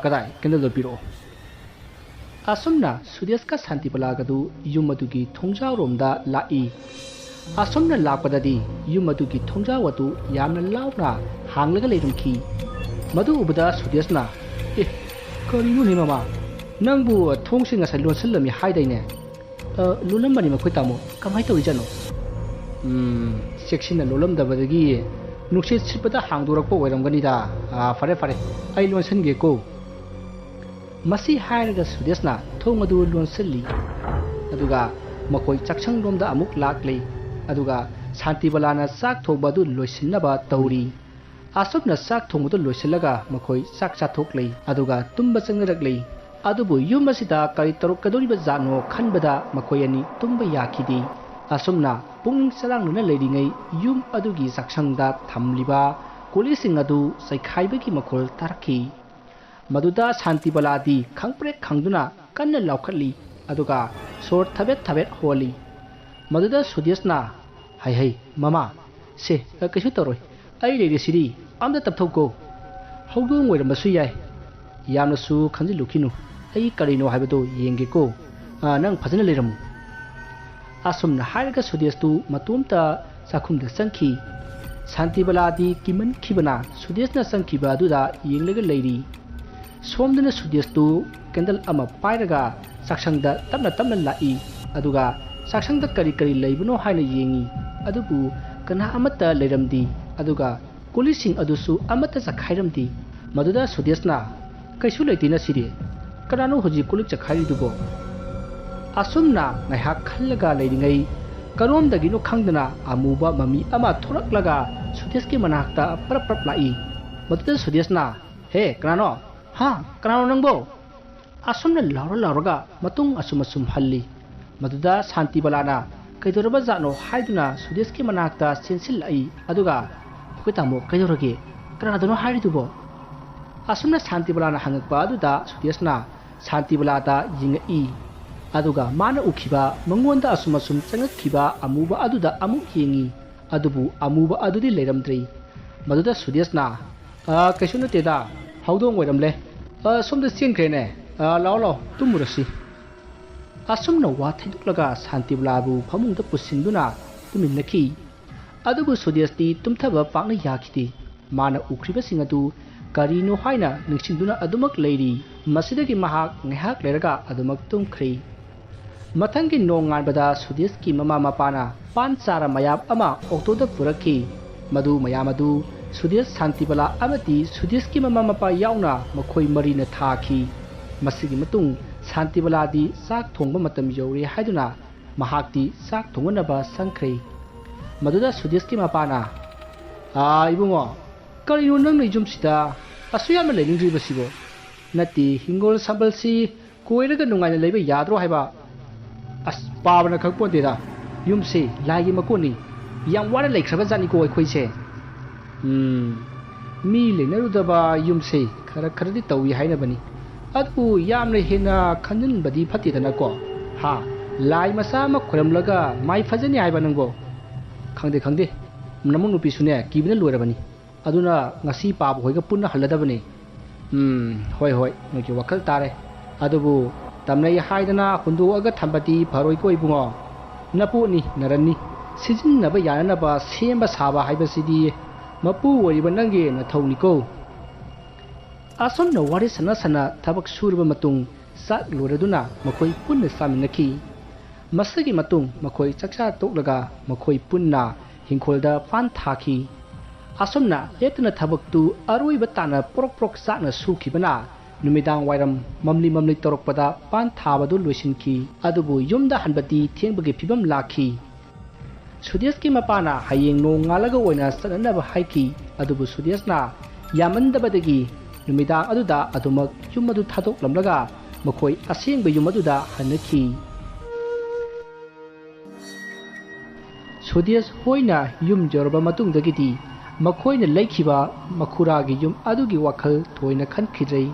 ꯀꯗꯥꯏ ꯀꯦꯟꯗꯜꯗꯣ ꯄꯤꯔꯛꯑꯣ ꯑꯁꯨꯝꯅ ꯁꯨꯗꯦꯁꯀ ꯁꯥꯟꯇꯤꯕꯂꯥꯒꯗꯨ ꯌꯨꯝ ꯑꯗꯨꯒꯤ ꯊꯣꯡꯖꯥꯎꯔꯣꯝꯗ ꯂꯥꯛꯏ ꯑꯁꯨꯝꯅ ꯂꯥꯛꯄꯗꯗꯤ ꯌꯨꯝ ꯑꯗꯨꯒꯤ ꯊꯣꯡꯖꯥꯎ ꯑꯗꯨ ꯌꯥꯝꯅ ꯂꯥꯎꯅ ꯍꯥꯡꯂꯒ ꯂꯩꯔꯝꯈꯤ ꯃꯗꯨ ꯎꯕꯗ ꯁꯨꯗꯦꯁꯅ ꯀꯔꯤꯅꯣꯅꯦ ꯃꯃꯥ ꯅꯪꯕꯨ ꯊꯣꯡꯁꯦ ꯉꯁꯥꯏ ꯂꯣꯟꯁꯤꯜꯂꯝꯃꯤ ꯍꯥꯏꯗꯥꯏꯅꯦ ꯂꯣꯜꯂꯝꯕꯅꯤ ꯃꯈꯣꯏ ꯇꯥꯃꯣ ꯀꯃꯥꯏꯅ ꯇꯧꯔꯤꯖꯥꯠꯅꯣ ꯆꯦꯛꯁꯤꯟꯅ ꯂꯣꯜꯂꯝꯗꯕꯗꯒꯤ ꯅꯨꯡꯁꯤꯠ ꯁꯤꯠꯄꯗ ꯍꯥꯡꯗꯣꯔꯛꯄ ꯑꯣꯏꯔꯝꯒꯅꯤꯗ ꯐꯔꯦ ꯑꯩ ꯂꯣꯟꯁꯤꯟꯒꯦꯀꯣ ꯃꯁꯤ ꯍꯥꯏꯔꯒ ꯁꯨꯗꯦꯁꯅ ꯊꯣꯡ ꯑꯗꯨ ꯂꯣꯟꯁꯤꯜꯂꯤ ꯑꯗꯨꯒ ꯃꯈꯣꯏ ꯆꯥꯛꯁꯪꯂꯣꯝꯗ ꯑꯃꯨꯛ ꯂꯥꯛꯂꯤ ꯑꯗꯨꯒ ꯁꯥꯟꯇꯤꯕꯂꯥꯅ ꯆꯥꯛ ꯊꯣꯡꯕ ꯑꯗꯨ ꯂꯣꯏꯁꯤꯟꯅꯕ ꯇꯧꯔꯤ ꯑꯁꯨꯝꯅ ꯆꯥꯛ ꯊꯣꯡꯕꯗꯨ ꯂꯣꯏꯁꯤꯜꯂꯒ ꯃꯈꯣꯏ ꯆꯥꯛ ꯆꯥꯊꯣꯛꯂꯤ ꯑꯗꯨꯒ ꯇꯨꯝꯕ ꯆꯪꯅꯔꯛꯂꯤ ꯑꯗꯨꯕꯨ ꯌꯨꯝ ꯑꯁꯤꯗ ꯀꯔꯤ ꯇꯧꯔꯛꯀꯗꯧꯔꯤꯕ ꯖꯥꯠꯅꯣ ꯈꯟꯕꯗ ꯃꯈꯣꯏ ꯑꯅꯤ ꯇꯨꯝꯕ ꯌꯥꯈꯤꯗꯦ ꯑꯁꯨꯝꯅ ꯄꯨꯛꯅꯤꯡ ꯆꯔꯥꯡꯅꯅ ꯂꯩꯔꯤꯉꯩ ꯌꯨꯝ ꯑꯗꯨꯒꯤ ꯆꯥꯛꯁꯪꯗ ꯊꯝꯂꯤꯕ ꯀꯣꯜꯂꯤꯛꯁꯤꯡ ꯑꯗꯨ ꯆꯩꯈꯥꯏꯕꯒꯤ ꯃꯈꯣꯜ ꯇꯥꯔꯛꯈꯤ ꯃꯗꯨꯗ ꯁꯥꯟꯇꯤꯕꯂꯥꯗꯤ ꯈꯪꯄ꯭ꯔꯦꯛ ꯈꯪꯗꯨꯅ ꯀꯟꯅ ꯂꯥꯎꯈꯠꯂꯤ ꯑꯗꯨꯒ ꯁꯣꯔ ꯊꯕꯦꯠ ꯍꯣꯜꯂꯤ ꯃꯗꯨꯗ ꯁꯨꯗꯦꯁꯅ ꯍꯩ ꯃꯃꯥ ꯁꯦ ꯀꯩꯁꯨ ꯇꯧꯔꯣꯏ ꯑꯩ ꯂꯩꯔꯤꯁꯤꯗꯤ ꯑꯝꯇ ꯇꯞꯊꯧꯀꯣ ꯍꯧꯗꯣꯡ ꯑꯣꯏꯔꯝꯕꯁꯨ ꯌꯥꯏ ꯌꯥꯝꯅꯁꯨ ꯈꯟꯖꯤꯜꯂꯨꯈꯤꯅꯨ ꯑꯩ ꯀꯔꯤꯅꯣ ꯍꯥꯏꯕꯗꯣ ꯌꯦꯡꯒꯦꯀꯣ ꯅꯪ ꯐꯖꯅ ꯂꯩꯔꯝꯃꯨ ꯑꯁꯨꯝꯅ ꯍꯥꯏꯔꯒ ꯁꯨꯗꯦꯁꯇꯨ ꯃꯇꯣꯝꯇ ꯆꯥꯛꯈꯨꯝꯗ ꯆꯪꯈꯤ ꯁꯥꯟꯇꯤꯕꯂꯥꯗꯤ ꯀꯤꯃꯟꯈꯤꯕꯅ ꯁꯨꯗꯦꯁꯅ ꯆꯪꯈꯤꯕ ꯑꯗꯨꯗ ꯌꯦꯡꯂꯒ ꯂꯩꯔꯤ ꯁꯣꯝꯗꯅ ꯁꯨꯗꯦꯁꯇꯨ ꯀꯦꯟꯗꯜ ꯑꯃ ꯄꯥꯏꯔꯒ ꯆꯥꯛꯁꯪꯗ ꯇꯞꯅ ꯂꯥꯛꯏ ꯑꯗꯨꯒ ꯆꯥꯛꯁꯪꯗ ꯀꯔꯤ ꯂꯩꯕꯅꯣ ꯍꯥꯏꯅ ꯌꯦꯡꯉꯤ ꯑꯗꯨꯕꯨ ꯀꯅꯥ ꯑꯃꯠꯇ ꯂꯩꯔꯝꯗꯦ ꯑꯗꯨꯒ ꯀꯣꯜꯂꯤꯛꯁꯤꯡ ꯑꯗꯨꯁꯨ ꯑꯃꯠꯇ ꯆꯈꯥꯏꯔꯝꯗꯦ ꯃꯗꯨꯗ ꯁꯨꯗꯦꯁꯅ ꯀꯩꯁꯨ ꯂꯩꯇꯦꯅ ꯁꯤꯗꯤ ꯀꯅꯥꯅꯣ ꯍꯧꯖꯤꯛ ꯀꯣꯜꯂꯤꯛ ꯆꯈꯥꯏꯔꯤꯗꯨꯕꯣ ꯑꯁꯨꯝꯅ ꯉꯥꯏꯍꯥꯛ ꯈꯜꯂꯒ ꯂꯩꯔꯤꯉꯩ ꯀꯔꯣꯝꯗꯒꯤꯅꯣ ꯈꯪꯗꯅ ꯑꯃꯨꯕ ꯃꯃꯤ ꯑꯃ ꯊꯣꯔꯛꯂꯒ ꯁꯨꯗꯦꯁꯀꯤ ꯃꯅꯥꯛꯇ ꯄꯔꯞ ꯂꯥꯛꯏ ꯃꯗꯨꯗ ꯁꯨꯗꯦꯁꯅ ꯀꯅꯥꯅꯣ ꯀꯅꯥꯅꯣ ꯅꯪꯕꯣ ꯑꯁꯨꯝꯅ ꯂꯥꯎꯔꯒ ꯃꯇꯨꯡ ꯑꯁꯨꯝ ꯍꯜꯂꯤ ꯃꯗꯨꯗ ꯁꯥꯟꯇꯤꯕꯂꯥꯅ ꯀꯩꯗꯧꯔꯕ ꯖꯥꯠꯅꯣ ꯍꯥꯏꯗꯨꯅ ꯁꯨꯗꯦꯁꯀꯤ ꯃꯅꯥꯛꯇ ꯆꯦꯟꯁꯤꯜꯂꯛꯏ ꯑꯗꯨꯒ ꯑꯩꯈꯣꯏ ꯇꯥꯃꯣ ꯀꯩꯗꯧꯔꯒꯦ ꯀꯅꯥꯗꯅꯣ ꯍꯥꯏꯔꯤꯗꯨꯕꯣ ꯑꯁꯨꯝꯅ ꯁꯥꯟꯇꯤꯕꯂꯥꯅ ꯍꯪꯉꯛꯄ ꯑꯗꯨꯗ ꯁꯨꯗꯦꯁꯅ ꯁꯥꯟꯇꯤꯕꯂꯥꯗ ꯌꯦꯡꯉꯛꯏ ꯑꯗꯨꯒ ꯃꯥꯅ ꯎꯈꯤꯕ ꯃꯉꯣꯟꯗ ꯑꯁꯨꯝ ꯆꯪꯉꯛꯈꯤꯕ ꯑꯃꯨꯕ ꯑꯗꯨꯗ ꯑꯃꯨꯛ ꯌꯦꯡꯉꯤ ꯑꯗꯨꯕꯨ ꯑꯃꯨꯕ ꯑꯗꯨꯗꯤ ꯂꯩꯔꯝꯗ꯭ꯔꯦ ꯃꯗꯨꯗ ꯁꯨꯗꯦꯁꯅ ꯀꯩꯁꯨ ꯅꯠꯇꯦꯗ ꯍꯧꯗꯣꯡ ꯑꯣꯏꯔꯝꯂꯦ ꯁꯣꯝꯗ ꯆꯦꯟꯈ꯭ꯔꯦꯅꯦ ꯂꯥꯎ ꯂꯥꯎ ꯇꯨꯝꯃꯨꯔꯁꯤ ꯑꯁꯨꯝꯅ ꯋꯥ ꯊꯩꯗꯣꯛꯂꯒ ꯁꯥꯟꯇꯤꯕꯂꯥꯕꯨ ꯐꯃꯨꯡꯗ ꯄꯨꯁꯤꯟꯗꯨꯅ ꯇꯨꯃꯤꯟꯅꯈꯤ ꯑꯗꯨꯕꯨ ꯁꯨꯗꯦꯁꯇꯤ ꯇꯨꯝꯊꯕ ꯄꯥꯛꯅ ꯌꯥꯈꯤꯗꯦ ꯃꯥꯅ ꯎꯈ꯭ꯔꯤꯕꯁꯤꯡ ꯑꯗꯨ ꯀꯔꯤꯅꯣ ꯍꯥꯏꯅ ꯅꯤꯡꯁꯤꯡꯗꯨꯅ ꯑꯗꯨꯃꯛ ꯂꯩꯔꯤ ꯃꯁꯤꯗꯒꯤ ꯃꯍꯥꯛ ꯉꯥꯏꯍꯥꯛ ꯂꯩꯔꯒ ꯑꯗꯨꯃꯛ ꯇꯨꯝꯈ꯭ꯔꯦ ꯃꯊꯪꯒꯤ ꯅꯣꯡꯉꯥꯟꯕꯗ ꯁꯨꯗꯦꯁꯀꯤ ꯃꯃꯥ ꯃꯄꯥꯅ ꯄꯥꯟ ꯆꯥꯔ ꯃꯌꯥꯝ ꯑꯃ ꯑꯣꯛꯇꯣꯗ ꯄꯨꯔꯛꯈꯤ ꯃꯗꯨ ꯃꯌꯥꯝ ꯑꯗꯨ ꯁꯨꯗꯦꯁ ꯁꯥꯟꯇꯤꯕꯂꯥ ꯑꯃꯗꯤ ꯁꯨꯗꯦꯁꯀꯤ ꯃꯃꯥ ꯃꯄꯥ ꯌꯥꯎꯅ ꯃꯈꯣꯏ ꯃꯔꯤꯅ ꯊꯥꯈꯤ ꯃꯁꯤꯒꯤ ꯃꯇꯨꯡ ꯁꯥꯟꯇꯤꯕꯂꯥꯗꯤ ꯆꯥꯛ ꯊꯣꯡꯕ ꯃꯇꯝ ꯌꯧꯔꯦ ꯍꯥꯏꯗꯨꯅ ꯃꯍꯥꯛꯇꯤ ꯆꯥꯛ ꯊꯣꯡꯅꯕ ꯆꯪꯈ꯭ꯔꯦ ꯃꯗꯨꯗ ꯁꯨꯗꯦꯁꯀꯤ ꯃꯄꯥꯅ ꯏꯕꯨꯡꯉꯣ ꯀꯔꯤꯅꯣ ꯅꯪꯅ ꯌꯨꯝꯁꯤꯗ ꯑꯁꯨꯛ ꯌꯥꯝꯅ ꯂꯩꯅꯤꯡꯗ꯭ꯔꯤꯕꯁꯤꯕꯣ ꯅꯠꯇꯦ ꯍꯤꯡꯒꯣꯜ ꯁꯝꯕꯜꯁꯤ ꯀꯣꯏꯔꯒ ꯅꯨꯡꯉꯥꯏꯅ ꯂꯩꯕ ꯌꯥꯗ꯭ꯔꯣ ꯍꯥꯏꯕ ꯑꯁ ꯄꯥꯕꯅ ꯈꯪꯄꯣꯟꯇꯦꯗ ꯌꯨꯝꯁꯦ ꯂꯥꯏꯒꯤ ꯃꯀꯣꯟꯅꯤ ꯌꯥꯝ ꯋꯥꯅ ꯂꯩꯈ꯭ꯔꯕ ꯖꯥꯠꯅꯤꯀꯣ ꯑꯩꯈꯣꯏꯁꯦ ꯃꯤ ꯂꯩꯅꯔꯨꯗꯕ ꯌꯨꯝꯁꯦ ꯈꯔꯗꯤ ꯇꯧꯏ ꯍꯥꯏꯅꯕꯅꯤ ꯑꯗꯨꯕꯨ ꯌꯥꯝꯅ ꯍꯦꯟꯅ ꯈꯟꯖꯤꯟꯕꯗꯤ ꯐꯠꯇꯦꯗꯅꯀꯣ ꯂꯥꯏ ꯃꯆꯥ ꯑꯃ ꯈꯣꯏꯔꯝꯂꯒ ꯃꯥꯏ ꯐꯖꯅꯤ ꯍꯥꯏꯕ ꯅꯪꯕꯣ ꯈꯪꯗꯦ ꯅꯃꯨꯡ ꯅꯨꯄꯤꯁꯨꯅꯦ ꯀꯤꯕꯅ ꯂꯣꯏꯔꯕꯅꯤ ꯑꯗꯨꯅ ꯉꯁꯤ ꯄꯥꯕ ꯍꯣꯏꯒ ꯄꯨꯟꯅ ꯍꯜꯂꯗꯕꯅꯤ ꯍꯣꯏ ꯅꯣꯏꯒꯤ ꯋꯥꯈꯜ ꯇꯥꯔꯦ ꯑꯗꯨꯕꯨ ꯇꯝꯅꯩ ꯍꯥꯏꯗꯅ ꯍꯨꯟꯗꯣꯛꯑꯒ ꯊꯝꯕꯗꯤ ꯐꯔꯣꯏꯀꯣ ꯏꯕꯨꯡꯉꯣ ꯅꯄꯣꯠꯅꯤ ꯅꯔꯟꯅꯤ ꯁꯤꯖꯤꯟꯅꯕ ꯌꯥꯅꯅꯕ ꯁꯦꯝꯕ ꯁꯥꯕ ꯍꯥꯏꯕꯁꯤꯗꯤ ꯃꯄꯨ ꯑꯣꯏꯔꯤꯕ ꯅꯪꯒꯤ ꯅꯊꯧꯅꯤꯀꯣ ꯑꯁꯨꯝꯅ ꯋꯥꯔꯤ ꯁꯥꯟꯅ ꯊꯕꯛ ꯁꯨꯔꯕ ꯃꯇꯨꯡ ꯆꯥꯛ ꯂꯣꯏꯔꯗꯨꯅ ꯃꯈꯣꯏ ꯄꯨꯟꯅ ꯆꯥꯃꯤꯟꯅꯈꯤ ꯃꯁꯤꯒꯤ ꯃꯇꯨꯡ ꯃꯈꯣꯏ ꯆꯥꯛꯆꯥ ꯇꯣꯛꯂꯒ ꯃꯈꯣꯏ ꯄꯨꯟꯅ ꯍꯤꯡꯈꯣꯜꯗ ꯄꯥꯟ ꯊꯥꯈꯤ ꯑꯁꯨꯝꯅ ꯂꯦꯞꯇꯅ ꯊꯕꯛꯇꯨ ꯑꯔꯣꯏꯕ ꯇꯥꯅ ꯄꯣꯔꯣꯛ ꯆꯥꯛꯅ ꯁꯨꯈꯤꯕꯅ ꯅꯨꯃꯤꯗꯥꯡ ꯋꯥꯏꯔꯝ ꯃꯝꯂꯤ ꯇꯧꯔꯛꯄꯗ ꯄꯥꯟ ꯊꯥꯕꯗꯨ ꯂꯣꯏꯁꯤꯟꯈꯤ ꯑꯗꯨꯕꯨ ꯌꯨꯝꯗ ꯍꯟꯕꯗꯤ ꯊꯦꯡꯕꯒꯤ ꯐꯤꯕꯝ ꯂꯥꯛꯈꯤ ꯁꯨꯗꯦꯁꯀꯤ ꯃꯄꯥꯅ ꯍꯌꯦꯡ ꯅꯣꯡꯉꯥꯜꯂꯒ ꯑꯣꯏꯅ ꯆꯠꯅꯅꯕ ꯍꯥꯏꯈꯤ ꯑꯗꯨꯕꯨ ꯁꯨꯗꯦꯁꯅ ꯌꯥꯃꯟꯗꯕꯗꯒꯤ ꯅꯨꯃꯤꯗꯥꯡ ꯑꯗꯨꯗ ꯑꯗꯨꯃꯛ ꯌꯨꯝ ꯑꯗꯨ ꯊꯥꯗꯣꯛꯂꯝꯂꯒ ꯃꯈꯣꯏ ꯑꯁꯦꯡꯕ ꯌꯨꯝ ꯑꯗꯨꯗ ꯍꯟꯅꯈꯤ ꯁꯨꯗꯦꯁ ꯍꯣꯏꯅ ꯌꯨꯝ ꯌꯧꯔꯕ ꯃꯇꯨꯡꯗꯒꯤꯗꯤ ꯃꯈꯣꯏꯅ ꯂꯩꯈꯤꯕ ꯃꯈꯨꯔꯥꯒꯤ ꯌꯨꯝ ꯑꯗꯨꯒꯤ ꯋꯥꯈꯜ ꯊꯣꯏꯅ ꯈꯟꯈꯤꯗ꯭ꯔꯦ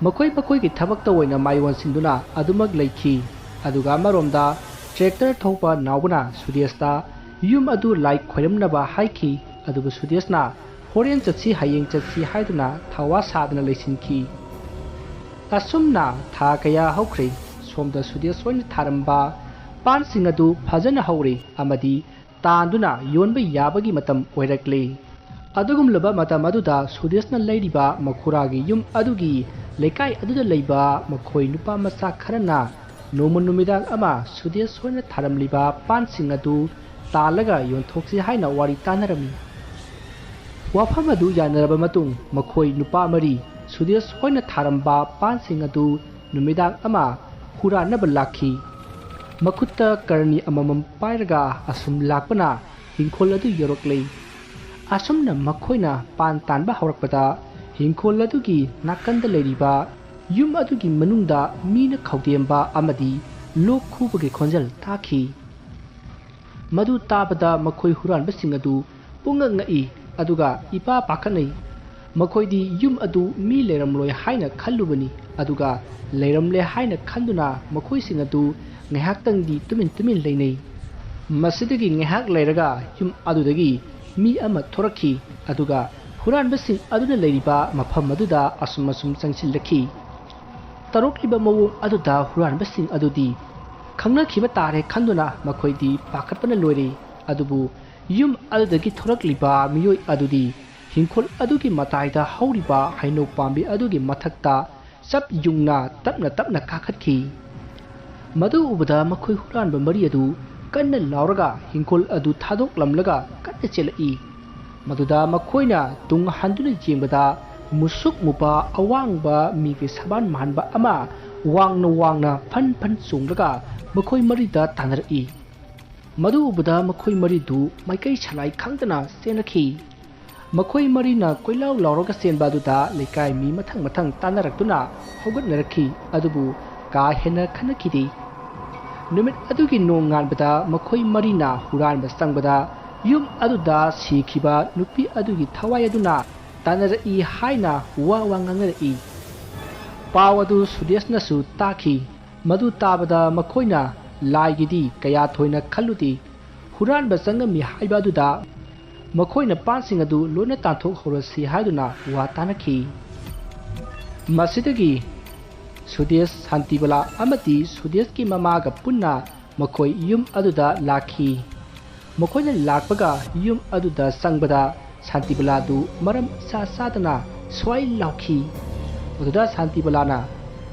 ꯃꯈꯣꯏꯒꯤ ꯊꯕꯛꯇ ꯑꯣꯏꯅ ꯃꯥꯏꯑꯣꯟꯁꯤꯟꯗꯨꯅ ꯑꯗꯨꯃꯛ ꯂꯩꯈꯤ ꯑꯗꯨꯒ ꯑꯃꯔꯣꯝꯗ ꯇ꯭ꯔꯦꯛꯇꯔ ꯊꯧꯕ ꯅꯥꯎꯕꯅ ꯁꯨꯗꯦꯁꯇ ꯌꯨꯝ ꯑꯗꯨ ꯂꯥꯏ ꯈꯣꯏꯔꯝꯅꯕ ꯍꯥꯏꯈꯤ ꯑꯗꯨꯕꯨ ꯁꯨꯗꯦꯁꯅ ꯍꯣꯔꯦꯟ ꯆꯠꯁꯤ ꯍꯌꯦꯡ ꯆꯠꯁꯤ ꯍꯥꯏꯗꯨꯅ ꯊꯋꯥ ꯁꯥꯗꯅ ꯂꯩꯁꯤꯟꯈꯤ ꯑꯁꯨꯝꯅ ꯊꯥ ꯀꯌꯥ ꯍꯧꯈ꯭ꯔꯦ ꯁꯣꯝꯗ ꯁꯨꯗꯦꯁ ꯍꯣꯏꯅ ꯊꯥꯔꯝꯕ ꯄꯥꯟꯁꯤꯡ ꯑꯗꯨ ꯐꯖꯅ ꯍꯧꯔꯦ ꯑꯃꯗꯤ ꯇꯥꯟꯗꯨꯅ ꯌꯣꯟꯕ ꯌꯥꯕꯒꯤ ꯃꯇꯝ ꯑꯣꯏꯔꯛꯂꯦ ꯑꯗꯨꯒꯨꯝꯂꯕ ꯃꯇꯝ ꯑꯗꯨꯗ ꯁꯨꯗꯦꯁꯅ ꯂꯩꯔꯤꯕ ꯃꯈꯨꯔꯥꯒꯤ ꯌꯨꯝ ꯑꯗꯨꯒꯤ ꯂꯩꯀꯥꯏ ꯑꯗꯨꯗ ꯂꯩꯕ ꯃꯈꯣꯏ ꯅꯨꯄꯥ ꯃꯆꯥ ꯈꯔꯅ ꯅꯣꯡꯃ ꯅꯨꯃꯤꯗꯥꯡ ꯑꯃ ꯁꯨꯗꯦꯁ ꯍꯣꯏꯅ ꯊꯥꯔꯝꯂꯤꯕ ꯄꯥꯟꯁꯤꯡ ꯑꯗꯨ ꯇꯥꯜꯂꯒ ꯌꯣꯟꯊꯣꯛꯁꯤ ꯍꯥꯏꯅ ꯋꯥꯔꯤ ꯇꯥꯟꯅꯔꯝꯃꯤ ꯋꯥꯐꯝ ꯑꯗꯨ ꯌꯥꯅꯔꯕ ꯃꯇꯨꯡ ꯃꯈꯣꯏ ꯅꯨꯄꯥ ꯃꯔꯤ ꯁꯨꯗꯦꯁ ꯍꯣꯏꯅ ꯊꯥꯔꯝꯕ ꯄꯥꯟꯁꯤꯡ ꯑꯗꯨ ꯅꯨꯃꯤꯗꯥꯡ ꯑꯃ ꯍꯨꯔꯥꯟꯅꯕ ꯂꯥꯛꯈꯤ ꯃꯈꯨꯠꯇ ꯀꯔꯅꯤ ꯑꯃꯃꯝ ꯄꯥꯏꯔꯒ ꯑꯁꯨꯝ ꯂꯥꯛꯄꯅ ꯍꯤꯡꯈꯣꯜ ꯑꯗꯨ ꯌꯧꯔꯛꯂꯦ ꯑꯁꯨꯝꯅ ꯃꯈꯣꯏꯅ ꯄꯥꯟ ꯇꯥꯟꯕ ꯍꯧꯔꯛꯄꯗ ꯍꯤꯡꯈꯣꯜ ꯑꯗꯨꯒꯤ ꯅꯥꯀꯟꯗ ꯂꯩꯔꯤꯕ ꯌꯨꯝ ꯑꯗꯨꯒꯤ ꯃꯅꯨꯡꯗ ꯃꯤꯅ ꯈꯧꯗꯦꯝꯕ ꯑꯃꯗꯤ ꯂꯣꯛ ꯈꯨꯕꯒꯤ ꯈꯣꯟꯖꯦꯜ ꯇꯥꯈꯤ ꯃꯗꯨ ꯇꯥꯕꯗ ꯃꯈꯣꯏ ꯍꯨꯔꯥꯟꯕꯁꯤꯡ ꯑꯗꯨ ꯄꯨꯡꯉꯛ ꯉꯛꯏ ꯑꯗꯨꯒ ꯏꯄꯥ ꯄꯥꯈꯠꯅꯩ ꯃꯈꯣꯏꯗꯤ ꯌꯨꯝ ꯑꯗꯨ ꯃꯤ ꯂꯩꯔꯝꯂꯣꯏ ꯍꯥꯏꯅ ꯈꯜꯂꯨꯕꯅꯤ ꯑꯗꯨꯒ ꯂꯩꯔꯝꯂꯦ ꯍꯥꯏꯅ ꯈꯟꯗꯨꯅ ꯃꯈꯣꯏꯁꯤꯡ ꯑꯗꯨ ꯉꯥꯏꯍꯥꯛꯇꯪꯗꯤ ꯇꯨꯃꯤꯟ ꯂꯩꯅꯩ ꯃꯁꯤꯗꯒꯤ ꯉꯥꯏꯍꯥꯛ ꯂꯩꯔꯒ ꯌꯨꯝ ꯑꯗꯨꯗꯒꯤ ꯃꯤ ꯑꯃ ꯊꯣꯔꯛꯈꯤ ꯑꯗꯨꯒ ꯍꯨꯔꯥꯟꯕꯁꯤꯡ ꯑꯗꯨꯅ ꯂꯩꯔꯤꯕ ꯃꯐꯝ ꯑꯗꯨꯗ ꯑꯁꯨꯝ ꯆꯪꯁꯤꯜꯂꯛꯈꯤ ꯇꯧꯔꯛꯂꯤꯕ ꯃꯑꯣꯡ ꯑꯗꯨꯗ ꯍꯨꯔꯥꯟꯕꯁꯤꯡ ꯑꯗꯨꯗꯤ ꯈꯪꯅꯈꯤꯕ ꯇꯥꯔꯦ ꯈꯟꯗꯨꯅ ꯃꯈꯣꯏꯗꯤ ꯄꯥꯈꯠꯄꯅ ꯂꯣꯏꯔꯦ ꯑꯗꯨꯕꯨ ꯌꯨꯝ ꯑꯗꯨꯗꯒꯤ ꯊꯣꯔꯛꯂꯤꯕ ꯃꯤꯑꯣꯏ ꯑꯗꯨꯗꯤ ꯍꯤꯡꯈꯣꯜ ꯑꯗꯨꯒꯤ ꯃꯇꯥꯏꯗ ꯍꯧꯔꯤꯕ ꯍꯩꯅꯧ ꯄꯥꯝꯕꯤ ꯑꯗꯨꯒꯤ ꯃꯊꯛꯇ ꯆꯞ ꯌꯨꯡꯅ ꯇꯞꯅ ꯀꯥꯈꯠꯈꯤ ꯃꯗꯨ ꯎꯕꯗ ꯃꯈꯣꯏ ꯍꯨꯔꯥꯟꯕ ꯃꯔꯤ ꯑꯗꯨ कन्ना लाउरगा हिंखोल अदु थादोक्लमलगा कन्ना चेलई मदुदा मखोइना तुंग हंदुना जेंबदा मुसुक मुपा अवांगबा मीगे सबान मानबा अमा वांगना फन फन चोंगलगा मखोइ मरिदा तानरई मदु उबदा मखोइ मरिदु माइकै छनाइ खंगदना सेनखी मखोइ मरिना कोइलाउ लाउरगा सेनबादुदा लेकाइ मी मथंग मथंग तानरक्तुना हौगतनरखी अदुबु का हेना खनखिदि नुमित अदुगी नोंगानबदा मखोइ मरिना हुरानबा संगबदा ꯌꯨꯝ ꯑꯗꯨꯗ ꯁꯤꯈꯤꯕ ꯅꯨꯄꯤ ꯑꯗꯨꯒꯤ ꯊꯋꯥꯏ ꯑꯗꯨꯅ ꯇꯥꯟꯅꯔꯛꯏ ꯍꯥꯏꯅ ꯋꯥ ꯉꯥꯡꯅꯔꯛꯏ꯫ ꯄꯥꯎ ꯑꯗꯨ ꯁꯨꯗꯦꯁꯅꯁꯨ ꯇꯥꯈꯤ꯫ ꯃꯗꯨ ꯇꯥꯕꯗ ꯃꯈꯣꯏꯅ ꯂꯥꯏꯒꯤꯗꯤ ꯀꯌꯥ ꯊꯣꯏꯅ ꯈꯜꯂꯨꯗꯦ꯫ ꯍꯨꯔꯥꯟꯕ ꯆꯪꯉꯝꯃꯤ ꯍꯥꯏꯕ ꯑꯗꯨꯗ ꯃꯈꯣꯏꯅ ꯄꯥꯟꯁꯤꯡ ꯑꯗꯨ ꯂꯣꯏꯅ ꯇꯥꯟꯊꯣꯛꯍꯧꯔꯁꯤ ꯍꯥꯏꯗꯨꯅ ꯋꯥ ꯇꯥꯟꯅꯈꯤ꯫ ꯃꯁꯤꯗꯒꯤ ꯁꯨꯗꯦꯁ, ꯁꯥꯟꯇꯤꯕꯂꯥ ꯑꯃꯗꯤ ꯁꯨꯗꯦꯁꯀꯤ ꯃꯃꯥꯒ ꯄꯨꯟꯅ ꯃꯈꯣꯏ ꯌꯨꯝ ꯑꯗꯨꯗ ꯂꯥꯛꯈꯤ꯫ ꯃꯈꯣꯏꯅ ꯂꯥꯛꯄꯒ ꯌꯨꯝ ꯑꯗꯨꯗ ꯆꯪꯕꯗ ꯁꯥꯟꯇꯤꯕꯂꯥꯗꯨ ꯃꯔꯝ ꯏꯆꯥ ꯆꯥꯗꯅ ꯁ꯭ꯋꯥꯏ ꯂꯥꯎꯈꯤ꯫ ꯃꯗꯨꯗ ꯁꯥꯟꯇꯤꯕꯂꯥꯅ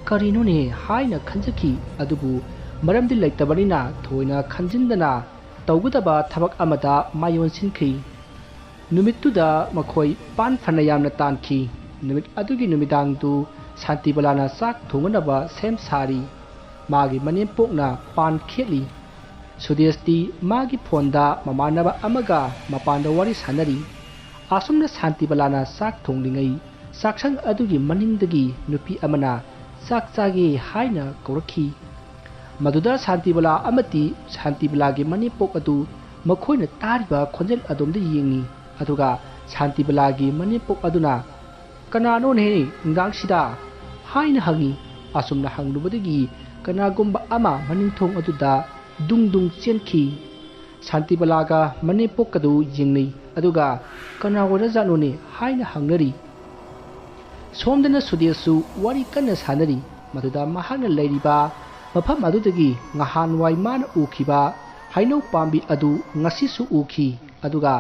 ꯀꯔꯤꯅꯣꯅꯦ ꯍꯥꯏꯅ ꯈꯟꯖꯈꯤ, ꯑꯗꯨꯕꯨ ꯃꯔꯝꯗꯤ ꯂꯩꯇꯕꯅꯤꯅ ꯊꯣꯏꯅ ꯈꯟꯖꯤꯟꯗꯅ ꯇꯧꯒꯗꯕ ꯊꯕꯛ ꯑꯃꯗ ꯃꯥꯏꯑꯣꯟꯁꯤꯟꯈꯤ꯫ ꯅꯨꯃꯤꯠꯇꯨꯗ ꯃꯈꯣꯏ ꯄꯥꯟ ꯐꯅ ꯌꯥꯝꯅ ꯇꯥꯟꯈꯤ꯫ ꯅꯨꯃꯤꯠ ꯑꯗꯨꯒꯤ ꯅꯨꯃꯤꯗꯥꯡꯗꯨ ꯁꯥꯟꯇꯤꯕꯂꯥꯅ ꯆꯥꯛ ꯊꯣꯡꯅꯕ ꯁꯦꯝ ꯁꯥꯔꯤ꯫ ꯃꯥꯒꯤ ꯃꯅꯦꯝꯄꯣꯛꯅ ꯄꯥꯟ ꯈꯦꯠꯂꯤ꯫ ꯁꯨꯗꯦꯁꯇꯤ ꯃꯥꯒꯤ ꯐꯣꯟꯗ ꯃꯃꯥꯟꯅꯕ ꯑꯃꯒ ꯃꯄꯥꯟꯗ ꯋꯥꯔꯤ ꯁꯥꯟꯅꯔꯤ꯫ ꯑꯁꯨꯝꯅ ꯁꯥꯟꯇꯤꯕꯂꯥꯅ ꯆꯥꯛ ꯊꯣꯡꯂꯤꯉꯩ ꯆꯥꯛꯁꯪ ꯑꯗꯨꯒꯤ ꯃꯅꯤꯡꯗꯒꯤ ꯅꯨꯄꯤ ꯑꯃꯅ ꯆꯥꯛ ꯆꯥꯒꯦ ꯍꯥꯏꯅ ꯀꯧꯔꯛꯈꯤ꯫ ꯃꯗꯨꯗ ꯁꯥꯟꯇꯤꯕꯂꯥ ꯑꯃꯗꯤ ꯁꯥꯟꯇꯤꯕꯂꯥꯒꯤ ꯃꯅꯦꯝꯄꯣꯛ ꯑꯗꯨ ꯃꯈꯣꯏꯅ ꯇꯥꯔꯤꯕ ꯈꯣꯟꯖꯦꯜ ꯑꯗꯣꯝꯗ ꯌꯦꯡꯉꯤ꯫ ꯑꯗꯨꯒ ꯁꯥꯟꯇꯤꯕꯂꯥꯒꯤ ꯃꯅꯦꯝꯄꯣꯛ ꯑꯗꯨꯅ ꯀꯅꯥꯅꯣꯅꯦ ꯅꯨꯡꯗꯥꯡꯁꯤꯗ ꯍꯥꯏꯅ ꯍꯪꯉꯤ꯫ ꯑꯁꯨꯝꯅ ꯍꯪꯂꯨꯕꯗꯒꯤ ꯀꯅꯥꯒꯨꯝꯕ ꯑꯃ ꯃꯅꯤꯡꯊꯣꯡ ꯑꯗꯨꯗ ꯗꯨꯡ ꯗꯨꯡ ꯆꯦꯟꯈꯤ꯫ ꯁꯥꯟꯇꯤꯕꯂꯥꯒ ꯃꯅꯦꯝꯄꯣꯛꯀꯗꯨ ꯌꯦꯡꯅꯩ, ꯑꯗꯨꯒ ꯀꯅꯥ ꯑꯣꯏꯔꯖꯥꯠꯅꯣꯅꯦ ꯍꯥꯏꯅ ꯍꯪꯅꯔꯤ꯫ ꯁꯣꯝꯗꯅ ꯁꯨꯗꯦꯁꯁꯨ ꯋꯥꯔꯤ ꯀꯟꯅ ꯁꯥꯟꯅꯔꯤ꯫ ꯃꯗꯨꯗ ꯃꯍꯥꯛꯅ ꯂꯩꯔꯤꯕ ꯃꯐꯝ ꯑꯗꯨꯗꯒꯤ ꯉꯍꯥꯟꯋꯥꯏ ꯃꯥꯅ ꯎꯈꯤꯕ ꯍꯩꯅꯧ ꯄꯥꯝꯕꯤ ꯑꯗꯨ ꯉꯁꯤꯁꯨ ꯎꯈꯤ꯫ ꯑꯗꯨꯒ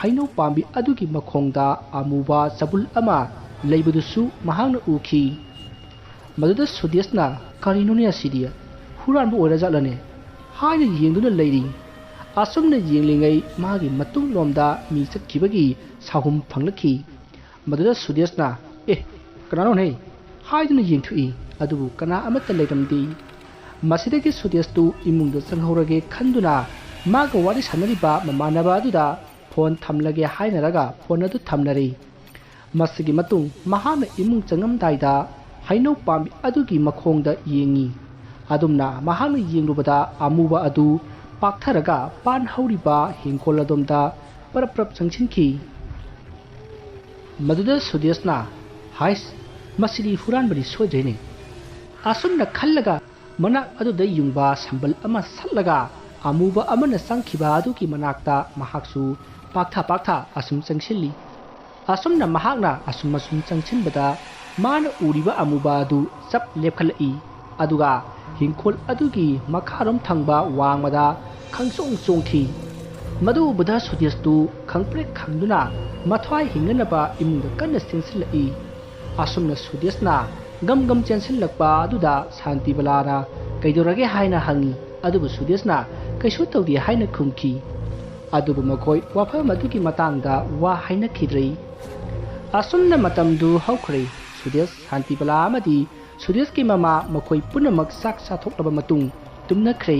ꯍꯩꯅꯧ ꯄꯥꯝꯕꯤ ꯑꯗꯨꯒꯤ ꯃꯈꯣꯡꯗ ꯑꯃꯨꯕ ꯆꯕꯨꯜ ꯑꯃ ꯂꯩꯕꯗꯨꯁꯨ ꯃꯍꯥꯛꯅ ꯎꯈꯤ꯫ ꯃꯗꯨꯗ ꯁꯨꯗꯦꯁꯅ ꯀꯔꯤꯅꯣꯅꯦ ꯑꯁꯤꯗꯤ, ꯍꯨꯔꯥꯟꯕ ꯑꯣꯏꯔꯖꯥꯠꯂꯅꯦ ꯍꯥꯏꯅ ꯌꯦꯡꯗꯨꯅ ꯂꯩꯔꯤ꯫ ꯑꯁꯨꯝꯅ ꯌꯦꯡꯂꯤꯉꯩ ꯃꯥꯒꯤ ꯃꯇꯨꯡꯂꯣꯝꯗ ꯃꯤ ꯆꯠꯈꯤꯕꯒꯤ ꯁꯥꯍꯨꯝ ꯐꯪꯂꯛꯈꯤ꯫ ꯃꯗꯨꯗ ꯁꯨꯗꯦꯁꯅ ꯀꯅꯥꯅꯣꯅꯦ ꯍꯥꯏꯗꯨꯅ ꯌꯦꯡꯊꯣꯛꯏ, ꯑꯗꯨꯕꯨ ꯀꯅꯥ ꯑꯃꯠꯇ ꯂꯩꯔꯝꯗꯦ꯫ ꯃꯁꯤꯗꯒꯤ ꯁꯨꯗꯦꯁꯇꯨ ꯏꯃꯨꯡꯗ ꯆꯪꯍꯧꯔꯒꯦ ꯈꯟꯗꯨꯅ ꯃꯥꯒ ꯋꯥꯔꯤ ꯁꯥꯟꯅꯔꯤꯕ ꯃꯃꯥꯟꯅꯕ ꯑꯗꯨꯗ ꯐꯣꯟ ꯊꯝꯂꯒꯦ ꯍꯥꯏꯅꯔꯒ ꯐꯣꯟ ꯑꯗꯨ ꯊꯝꯅꯔꯦ꯫ ꯃꯁꯤꯒꯤ ꯃꯇꯨꯡ ꯃꯍꯥꯛꯅ ꯏꯃꯨꯡ ꯆꯪꯉꯝꯗꯥꯏꯗ ꯍꯩꯅꯧ ꯄꯥꯝꯕꯤ ꯑꯗꯨꯒꯤ ꯃꯈꯣꯡꯗ ꯌꯦꯡꯉꯤ꯫ ꯑꯗꯨꯝꯅ ꯃꯍꯥꯛꯅ ꯌꯦꯡꯂꯨꯕꯗ ꯑꯃꯨꯕ ꯑꯗꯨ ꯄꯥꯛꯊꯔꯒ ꯄꯥꯟ ꯍꯧꯔꯤꯕ ꯍꯤꯡꯈꯣꯜ ꯑꯗꯣꯝꯗ ꯄꯔꯞ ꯄꯔꯞ ꯆꯪꯁꯤꯟꯈꯤ꯫ ꯃꯗꯨꯗ ꯁꯨꯗꯦꯁꯅ ꯍꯥꯏꯁ, ꯃꯁꯤꯗꯤ ꯍꯨꯔꯥꯟꯕꯗꯤ ꯁꯣꯏꯗ꯭ꯔꯦꯅꯦ꯫ ꯑꯁꯨꯝꯅ ꯈꯜꯂꯒ ꯃꯅꯥꯛ ꯑꯗꯨꯗ ꯌꯨꯡꯕ ꯁꯝꯕꯜ ꯑꯃ ꯁꯠꯂꯒ ꯑꯃꯨꯕ ꯑꯃꯅ ꯆꯪꯈꯤꯕ ꯑꯗꯨꯒꯤ ꯃꯅꯥꯛꯇ ꯃꯍꯥꯛꯁꯨ ꯄꯥꯛꯊ ꯑꯁꯨꯝ ꯆꯪꯁꯤꯜꯂꯤ꯫ ꯑꯁꯨꯝꯅ ꯃꯍꯥꯛꯅ ꯑꯁꯨꯝ ꯆꯪꯁꯤꯟꯕꯗ ꯃꯥꯅ ꯎꯔꯤꯕ ꯑꯃꯨꯕ ꯑꯗꯨ ꯆꯞ ꯂꯦꯞꯈꯠꯂꯛꯏ꯫ ꯑꯗꯨꯒ ꯍꯤꯡꯈꯣꯜ ꯑꯗꯨꯒꯤ ꯃꯈꯥꯔꯣꯝ ꯊꯪꯕ ꯋꯥꯡꯃꯗ ꯈꯪꯆꯣꯡ ꯆꯣꯡꯈꯤ꯫ ꯃꯗꯨ ꯎꯕꯗ ꯁꯨꯗꯦꯁꯇꯨ ꯈꯪꯄ꯭ꯔꯦꯛ ꯈꯪꯗꯨꯅ ꯃꯊ꯭ꯋꯥꯏ ꯍꯤꯡꯅꯅꯕ ꯏꯃꯨꯡꯗ ꯀꯟꯅ ꯆꯦꯟꯁꯤꯜꯂꯛꯏ꯫ ꯑꯁꯨꯝꯅ ꯁꯨꯗꯦꯁꯅ ꯒꯝ ꯆꯦꯟꯁꯤꯜꯂꯛꯄ ꯑꯗꯨꯗ ꯁꯥꯟꯇꯤꯕꯂꯥꯅ ꯀꯩꯗꯧꯔꯒꯦ ꯍꯥꯏꯅ ꯍꯪꯉꯤ꯫ ꯑꯗꯨꯕꯨ ꯁꯨꯗꯦꯁꯅ ꯀꯩꯁꯨ ꯇꯧꯗꯦ ꯍꯥꯏꯅ ꯈꯨꯝꯈꯤ꯫ ꯑꯗꯨꯕꯨ ꯃꯈꯣꯏ ꯋꯥꯐꯝ ꯑꯗꯨꯒꯤ ꯃꯇꯥꯡꯗ ꯋꯥ ꯍꯥꯏꯅꯈꯤꯗ꯭ꯔꯦ꯫ ꯑꯁꯨꯝꯅ ꯃꯇꯝꯗꯨ ꯍꯧꯈ꯭ꯔꯦ꯫ ꯁꯨꯗꯦꯁ, ꯁꯥꯟꯇꯤꯕꯂꯥ ꯑꯃꯗꯤ ꯁꯨꯗꯦꯁꯀꯤ ꯃꯃꯥ ꯃꯈꯣꯏ ꯄꯨꯝꯅꯃꯛ ꯆꯥꯛ ꯆꯥꯊꯣꯛꯂꯕ ꯃꯇꯨꯡ ꯇꯨꯝꯅꯈ꯭ꯔꯦ꯫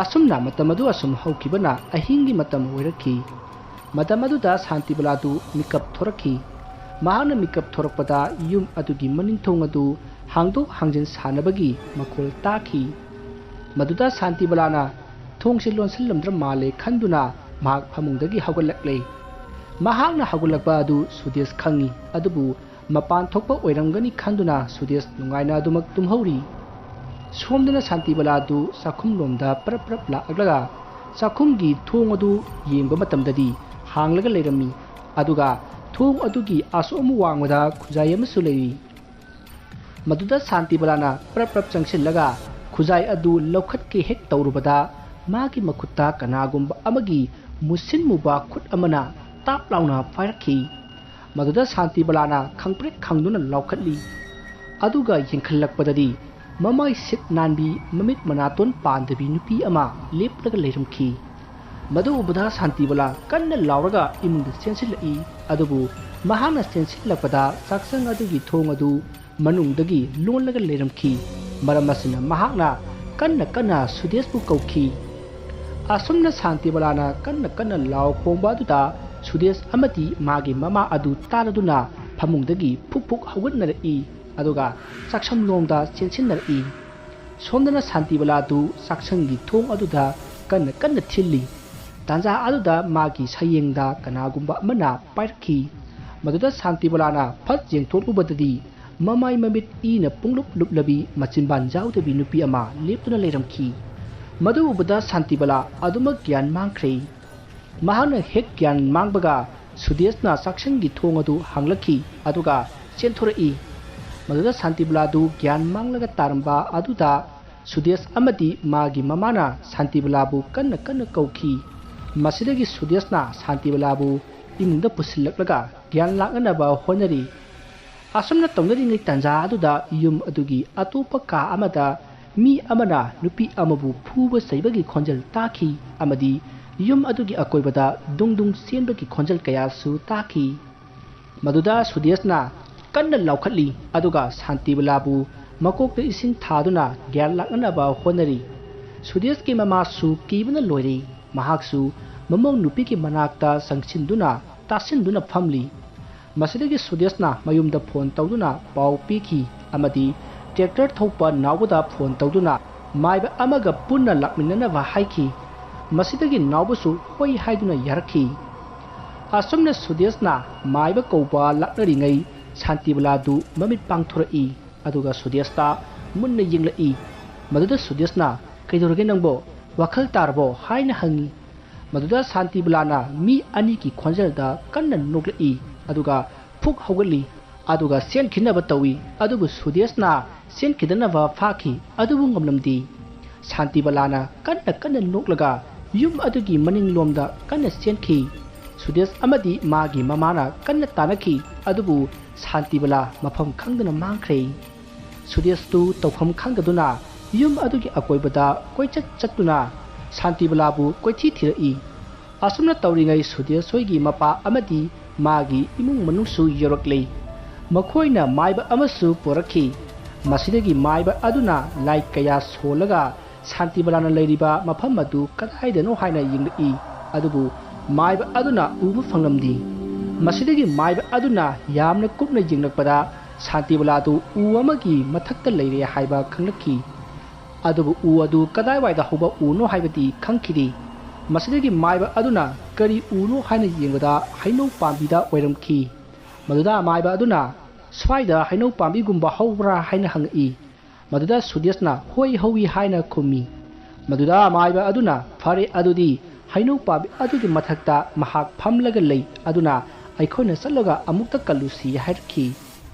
ꯑꯁꯨꯝꯅ ꯃꯇꯝ ꯑꯗꯨ ꯑꯁꯨꯝ ꯍꯧꯈꯤꯕꯅ ꯑꯍꯤꯡꯒꯤ ꯃꯇꯝ ꯑꯣꯏꯔꯛꯈꯤ꯫ ꯃꯇꯝ ꯑꯗꯨꯗ ꯁꯥꯟꯇꯤꯕꯂꯥꯗꯨ ꯃꯤꯀꯞ ꯊꯣꯔꯛꯈꯤ꯫ ꯃꯍꯥꯛꯅ ꯃꯤꯀꯞ ꯊꯣꯔꯛꯄꯗ ꯌꯨꯝ ꯑꯗꯨꯒꯤ ꯃꯅꯤꯡꯊꯣꯡ ꯑꯗꯨ ꯍꯥꯡꯗꯣꯛ ꯍꯥꯡꯖꯤꯟ ꯁꯥꯟꯅꯕꯒꯤ ꯃꯈꯣꯜ ꯇꯥꯈꯤ꯫ ꯃꯗꯨꯗ ꯁꯥꯟꯇꯤꯕꯂꯥꯅ ꯊꯣꯡꯁꯤ ꯂꯣꯟꯁꯤꯜꯂꯝꯗ꯭ꯔ ꯃꯥꯜꯂꯦ ꯈꯟꯗꯨꯅ ꯃꯍꯥꯛ ꯐꯃꯨꯡꯗꯒꯤ ꯍꯧꯒꯠꯂꯛꯂꯦ꯫ ꯃꯍꯥꯛꯅ ꯍꯧꯒꯠꯂꯛꯄ ꯑꯗꯨ ꯁꯨꯗꯦꯁ ꯈꯪꯉꯤ, ꯑꯗꯨꯕꯨ ꯃꯄꯥꯟ ꯊꯣꯛꯄ ꯑꯣꯏꯔꯝꯒꯅꯤ ꯈꯟꯗꯨꯅ ꯁꯨꯗꯦꯁ ꯅꯨꯡꯉꯥꯏꯅ ꯑꯗꯨꯃꯛ ꯇꯨꯝꯍꯧꯔꯤ꯫ ꯁꯣꯝꯗꯅ ꯁꯥꯟꯇꯤꯕꯂꯥꯗꯨ ꯆꯥꯛꯈꯨꯝꯂꯣꯝꯗ ꯄꯔꯞ ꯂꯥꯛꯂꯒ ꯆꯥꯛꯈꯨꯝꯒꯤ ꯊꯣꯡ ꯑꯗꯨ ꯌꯦꯡꯕ ꯃꯇꯝꯗꯗꯤ ꯍꯥꯡꯂꯒ ꯂꯩꯔꯝꯃꯤ꯫ ꯑꯗꯨꯒ ꯊꯣꯡ ꯑꯗꯨꯒꯤ ꯑꯁꯣꯝ ꯋꯥꯡꯃꯗ ꯈꯨꯖꯥꯏ ꯑꯃꯁꯨ ꯂꯩꯔꯤ꯫ ꯃꯗꯨꯗ ꯁꯥꯟꯇꯤꯕꯂꯥꯅ ꯄꯔꯞ ꯆꯪꯁꯤꯜꯂꯒ ꯈꯨꯖꯥꯏ ꯑꯗꯨ ꯂꯧꯈꯠꯀꯦ ꯍꯦꯛ ꯇꯧꯔꯨꯕꯗ ꯃꯥꯒꯤ ꯃꯈꯨꯠꯇ ꯀꯅꯥꯒꯨꯝꯕ ꯑꯃꯒꯤ ꯃꯨꯁꯤꯟ ꯃꯨꯕ ꯈꯨꯠ ꯑꯃꯅ ꯇꯥꯞ ꯂꯥꯎꯅ ꯄꯥꯏꯔꯛꯈꯤ꯫ ꯃꯗꯨꯗ ꯁꯥꯟꯇꯤꯕꯂꯥꯅ ꯈꯪꯄ꯭ꯔꯦꯛ ꯈꯪꯗꯨꯅ ꯂꯥꯎꯈꯠꯂꯤ꯫ ꯑꯗꯨꯒ ꯌꯦꯡꯈꯠꯂꯛꯄꯗꯗꯤ ꯃꯃꯥꯏ ꯁꯤꯠ ꯅꯥꯟꯕꯤ, ꯃꯃꯤꯠ ꯃꯅꯥꯇꯣꯟ ꯄꯥꯟꯗꯕꯤ ꯅꯨꯄꯤ ꯑꯃ ꯂꯦꯞꯂꯒ ꯂꯩꯔꯝꯈꯤ꯫ ꯃꯗꯨ ꯎꯕꯗ ꯁꯥꯟꯇꯤꯕꯂꯥ ꯀꯟꯅ ꯂꯥꯎꯔꯒ ꯏꯃꯨꯡꯗ ꯆꯦꯟꯁꯤꯜꯂꯛꯏ꯫ ꯑꯗꯨꯕꯨ ꯃꯍꯥꯛꯅ ꯆꯦꯟꯁꯤꯜꯂꯛꯄꯗ ꯆꯥꯛꯁꯪ ꯑꯗꯨꯒꯤ ꯊꯣꯡ ꯑꯗꯨ ꯃꯅꯨꯡꯗꯒꯤ ꯂꯣꯜꯂꯒ ꯂꯩꯔꯝꯈꯤ꯫ ꯃꯔꯝ ꯑꯁꯤꯅ ꯃꯍꯥꯛꯅ ꯀꯟꯅ ꯁꯨꯗꯦꯁꯄꯨ ꯀꯧꯈꯤ꯫ ꯑꯁꯨꯝꯅ ꯁꯥꯟꯇꯤꯕꯂꯥꯅ ꯀꯟꯅ ꯂꯥꯎ ꯈꯣꯡꯕ ꯑꯗꯨꯗ ꯁꯨꯗꯦꯁ ꯑꯃꯗꯤ ꯃꯥꯒꯤ ꯃꯃꯥ ꯑꯗꯨ ꯇꯥꯔꯗꯨꯅ ꯐꯃꯨꯡꯗꯒꯤ ꯐꯨꯛ ꯍꯧꯒꯠꯅꯔꯛꯏ, ꯑꯗꯨꯒ ꯆꯥꯛꯁꯪꯂꯣꯝꯗ ꯆꯦꯟꯁꯤꯟꯅꯔꯛꯏ꯫ ꯁꯣꯝꯗꯅ ꯁꯥꯟꯇꯤꯕꯂꯥꯗꯨ ꯆꯥꯛꯁꯪꯒꯤ ꯊꯣꯡ ꯑꯗꯨꯗ ꯀꯟꯅ ꯊꯤꯜꯂꯤ꯫ ꯇꯥꯟꯖꯥ ꯑꯗꯨꯗ ꯃꯥꯒꯤ ꯁꯌꯦꯡꯗ ꯀꯅꯥꯒꯨꯝꯕ ꯑꯃꯅ ꯄꯥꯏꯔꯛꯈꯤ ꯃꯗꯨꯗ ꯁꯥꯟꯇꯤꯕꯂꯥꯅ ꯐꯠ ꯌꯦꯡꯊꯣꯛꯂꯨꯕꯗꯗꯤ ꯃꯃꯥꯏ ꯃꯃꯤꯠ ꯏꯅ ꯄꯨꯡꯂꯨꯞ ꯂꯨꯞꯂꯕꯤ ꯃꯆꯤꯟꯕꯥꯟ ꯌꯥꯎꯗꯕꯤ ꯅꯨꯄꯤ ꯑꯃ ꯂꯦꯞꯇꯨꯅ ꯂꯩꯔꯝꯈꯤ ꯃꯗꯨ ꯎꯕꯗ ꯁꯥꯟꯇꯤꯕꯂꯥ ꯑꯗꯨꯃꯛ ꯒ꯭ꯌꯥꯟ ꯃꯥꯡꯈ꯭ꯔꯦ ꯃꯍꯥꯛꯅ ꯍꯦꯛ ꯒ꯭ꯌꯥꯟ ꯃꯥꯡꯕꯒ ꯁꯨꯗꯦꯁꯅ ꯆꯥꯛꯁꯪꯒꯤ ꯊꯣꯡ ꯑꯗꯨ ꯍꯥꯡꯂꯛꯈꯤ ꯑꯗꯨꯒ ꯆꯦꯟꯊꯣꯔꯛꯏ ꯃꯗꯨꯗ ꯁꯥꯟꯇꯤꯕꯂꯥꯗꯨ ꯒ꯭ꯌꯥꯟ ꯃꯥꯡꯂꯒ ꯇꯥꯔꯝꯕ ꯑꯗꯨꯗ ꯁꯨꯗꯦꯁ ꯑꯃꯗꯤ ꯃꯥꯒꯤ ꯃꯃꯥꯅ ꯁꯥꯟꯇꯤꯕꯂꯥꯕꯨ ꯀꯟꯅ ꯀꯟꯅ ꯀꯧꯈꯤ ꯃꯁꯤꯗꯒꯤ ꯁꯨꯗꯦꯁꯅ ꯁꯥꯟꯇꯤꯕꯂꯥꯕꯨ ꯏꯃꯨꯡꯗ ꯄꯨꯁꯤꯜꯂꯛꯂꯒ ꯒ꯭ꯌꯥꯟ ꯂꯥꯛꯅꯅꯕ ꯍꯣꯠꯅꯔꯤ ꯑꯁꯨꯝꯅ ꯇꯧꯅꯔꯤꯉꯩ ꯇꯥꯟꯖꯥ ꯑꯗꯨꯗ ꯌꯨꯝ ꯑꯗꯨꯒꯤ ꯑꯇꯣꯞꯄ ꯀꯥ ꯑꯃꯗ ꯃꯤ ꯑꯃꯅ ꯅꯨꯄꯤ ꯑꯃꯕꯨ ꯐꯨꯕ ꯆꯩꯕꯒꯤ ꯈꯣꯟꯖꯦꯜ ꯇꯥꯈꯤ ꯑꯃꯗꯤ ꯌꯨꯝ ꯑꯗꯨꯒꯤ ꯑꯀꯣꯏꯕꯗ ꯗꯨꯡꯗꯨꯡ ꯆꯦꯟꯕꯒꯤ ꯈꯣꯟꯖꯦꯜ ꯀꯌꯥꯁꯨ ꯇꯥꯈꯤ ꯃꯗꯨꯗ ꯁꯨꯗꯦꯁꯅ ꯀꯟꯅ ꯂꯥꯎꯈꯠꯂꯤ ꯑꯗꯨꯒ ꯁꯥꯟꯇꯤꯕꯂꯥꯕꯨ ꯃꯀꯣꯛꯇ ꯏꯁꯤꯡ ꯊꯥꯗꯨꯅ ꯒ꯭ꯌꯥꯟ ꯂꯥꯛꯅꯅꯕ ꯍꯣꯠꯅꯔꯤ ꯁꯨꯗꯦꯁꯀꯤ ꯃꯃꯥꯁꯨ ꯀꯤꯕꯅ ꯂꯣꯏꯔꯦ ꯃꯍꯥꯛꯁꯨ ꯃꯃꯧ ꯅꯨꯄꯤꯒꯤ ꯃꯅꯥꯛꯇ ꯆꯪꯁꯤꯟꯗꯨꯅ ꯇꯥꯁꯤꯟꯗꯨꯅ ꯐꯝꯂꯤ ꯃꯁꯤꯗꯒꯤ ꯁꯨꯗꯦꯁꯅ ꯃꯌꯨꯝꯗ ꯐꯣꯟ ꯇꯧꯗꯨꯅ ꯄꯥꯎ ꯄꯤꯈꯤ ꯑꯃꯗꯤ ꯇ꯭ꯔꯦꯛꯇꯔ ꯊꯧꯕ ꯅꯥꯎꯕꯗ ꯐꯣꯟ ꯇꯧꯗꯨꯅ ꯃꯥꯏꯕ ꯑꯃꯒ ꯄꯨꯟꯅ ꯂꯥꯛꯃꯤꯟꯅꯅꯕ ꯍꯥꯏꯈꯤ ꯃꯁꯤꯗꯒꯤ ꯅꯥꯎꯕꯁꯨ ꯍꯣꯏ ꯍꯥꯏꯗꯨꯅ ꯌꯥꯔꯛꯈꯤ ꯑꯁꯨꯝꯅ ꯁꯨꯗꯦꯁꯅ ꯃꯥꯏꯕ ꯀꯧꯕ ꯂꯥꯛꯅꯔꯤꯉꯩ ꯁꯥꯟꯇꯤꯕꯂꯥꯗꯨ ꯃꯃꯤꯠ ꯄꯥꯡꯊꯣꯔꯛꯏ ꯑꯗꯨꯒ ꯁꯨꯗꯦꯁꯇ ꯃꯨꯟꯅ ꯌꯦꯡꯂꯛꯏ ꯃꯗꯨꯗ ꯁꯨꯗꯦꯁꯅ ꯀꯩꯗꯧꯔꯒꯦ ꯅꯪꯕꯣ ꯋꯥꯈꯜ ꯇꯥꯔꯕꯣ ꯍꯥꯏꯅ ꯍꯪꯉꯤ ꯃꯗꯨꯗ ꯁꯥꯟꯇꯤꯕꯂꯥꯅ ꯃꯤ ꯑꯅꯤꯒꯤ ꯈꯣꯟꯖꯦꯜꯗ ꯀꯟꯅ ꯅꯣꯛꯂꯛꯏ ꯑꯗꯨꯒ ꯐꯨꯛ ꯍꯧꯒꯠꯂꯤ ꯑꯗꯨꯒ ꯆꯦꯟꯈꯤꯅꯕ ꯇꯧꯏ ꯑꯗꯨꯕꯨ ꯁꯨꯗꯦꯁꯅ ꯆꯦꯟꯈꯤꯗꯅꯕ ꯐꯥꯈꯤ ꯑꯗꯨꯕꯨ ꯉꯝꯂꯝꯗꯦ ꯁꯥꯟꯇꯤꯕꯂꯥꯅ ꯀꯟꯅ ꯀꯟꯅ ꯅꯣꯛꯂꯒ ꯌꯨꯝ ꯑꯗꯨꯒꯤ ꯃꯅꯤꯡꯂꯣꯝꯗ ꯀꯟꯅ ꯆꯦꯟꯈꯤ ꯁꯨꯗꯦꯁ ꯑꯃꯗꯤ ꯃꯥꯒꯤ ꯃꯃꯥꯅ ꯀꯟꯅ ꯇꯥꯟꯅꯈꯤ ꯑꯗꯨꯕꯨ ꯁꯥꯟꯇꯤꯕꯂꯥ ꯃꯐꯝ ꯈꯪꯗꯅ ꯃꯥꯡꯈ꯭ꯔꯦ ꯁꯨꯗꯦꯁꯇꯨ ꯇꯧꯐꯝ ꯈꯪꯗꯗꯨꯅ ꯌꯨꯝ ꯑꯗꯨꯒꯤ ꯑꯀꯣꯏꯕꯗ ꯀꯣꯏꯆꯠ ꯆꯠꯇꯨꯅ ꯁꯥꯟꯇꯤꯕꯂꯥꯕꯨ ꯀꯣꯏꯊꯤ ꯊꯤꯔꯛꯏ ꯑꯁꯨꯝꯅ ꯇꯧꯔꯤꯉꯩ ꯁꯨꯗꯦꯁ ꯍꯣꯏꯒꯤ ꯃꯄꯥ ꯑꯃꯗꯤ ꯃꯥꯒꯤ ꯏꯃꯨꯡ ꯃꯅꯨꯡꯁꯨ ꯌꯧꯔꯛꯂꯤ ꯃꯈꯣꯏꯅ ꯃꯥꯏꯕ ꯑꯃꯁꯨ ꯄꯣꯔꯛꯈꯤ ꯃꯁꯤꯗꯒꯤ ꯃꯥꯏꯕ ꯑꯗꯨꯅ ꯂꯥꯏ ꯀꯌꯥ ꯁꯣꯜꯂꯒ ꯁꯥꯟꯇꯤꯕꯂꯥꯅ ꯂꯩꯔꯤꯕ ꯃꯐꯝ ꯑꯗꯨ ꯀꯗꯥꯏꯗꯅꯣ ꯍꯥꯏꯅ ꯌꯦꯡꯂꯛꯏ ꯑꯗꯨꯕꯨ ꯃꯥꯏꯕ ꯑꯗꯨꯅ ꯎꯕ ꯐꯪꯂꯝꯗꯦ ꯃꯁꯤꯗꯒꯤ ꯃꯥꯏꯕ ꯑꯗꯨꯅ ꯌꯥꯝꯅ ꯀꯨꯞꯅ ꯌꯦꯡꯂꯛꯄꯗ ꯁꯥꯟꯇꯤꯕꯂꯥꯗꯨ ꯎ ꯑꯃꯒꯤ ꯃꯊꯛꯇ ꯂꯩꯔꯦ ꯍꯥꯏꯕ ꯈꯪꯂꯛꯈꯤ ꯑꯗꯨꯕꯨ ꯎ ꯑꯗꯨ ꯀꯗꯥꯏꯋꯥꯏꯗ ꯍꯧꯕ ꯎꯅꯣ ꯍꯥꯏꯕꯗꯤ ꯈꯪꯈꯤꯗꯦ ꯃꯁꯤꯗꯒꯤ ꯃꯥꯏꯕ ꯑꯗꯨꯅ ꯀꯔꯤ ꯎꯅꯣ ꯍꯥꯏꯅ ꯌꯦꯡꯕꯗ ꯍꯩꯅꯧ ꯄꯥꯝꯕꯤꯗ ꯑꯣꯏꯔꯝꯈꯤ ꯃꯗꯨꯗ ꯃꯥꯏꯕ ꯑꯗꯨꯅ ꯁ꯭ꯋꯥꯏꯗ ꯍꯩꯅꯧ ꯄꯥꯝꯕꯤꯒꯨꯝꯕ ꯍꯧꯕ꯭ꯔꯥ ꯍꯥꯏꯅ ꯍꯪꯉꯛꯏ ꯃꯗꯨꯗ ꯁꯨꯗꯦꯁꯅ ꯍꯣꯏ ꯍꯧꯏ ꯍꯥꯏꯅ ꯈꯨꯝꯃꯤ ꯃꯗꯨꯗ ꯃꯥꯏꯕ ꯑꯗꯨꯅ ꯐꯔꯦ ꯑꯗꯨꯗꯤ ꯍꯩꯅꯧ ꯄꯥꯝꯕꯤ ꯑꯗꯨꯒꯤ ꯃꯊꯛꯇ ꯃꯍꯥꯛ ꯐꯝꯂꯒ ꯂꯩ ꯑꯗꯨꯅ ꯑꯩꯈꯣꯏꯅ ꯆꯠꯂꯒ ꯑꯃꯨꯛꯇ ꯀꯜꯂꯨꯁꯤ ꯍꯥꯏꯔꯛꯈꯤ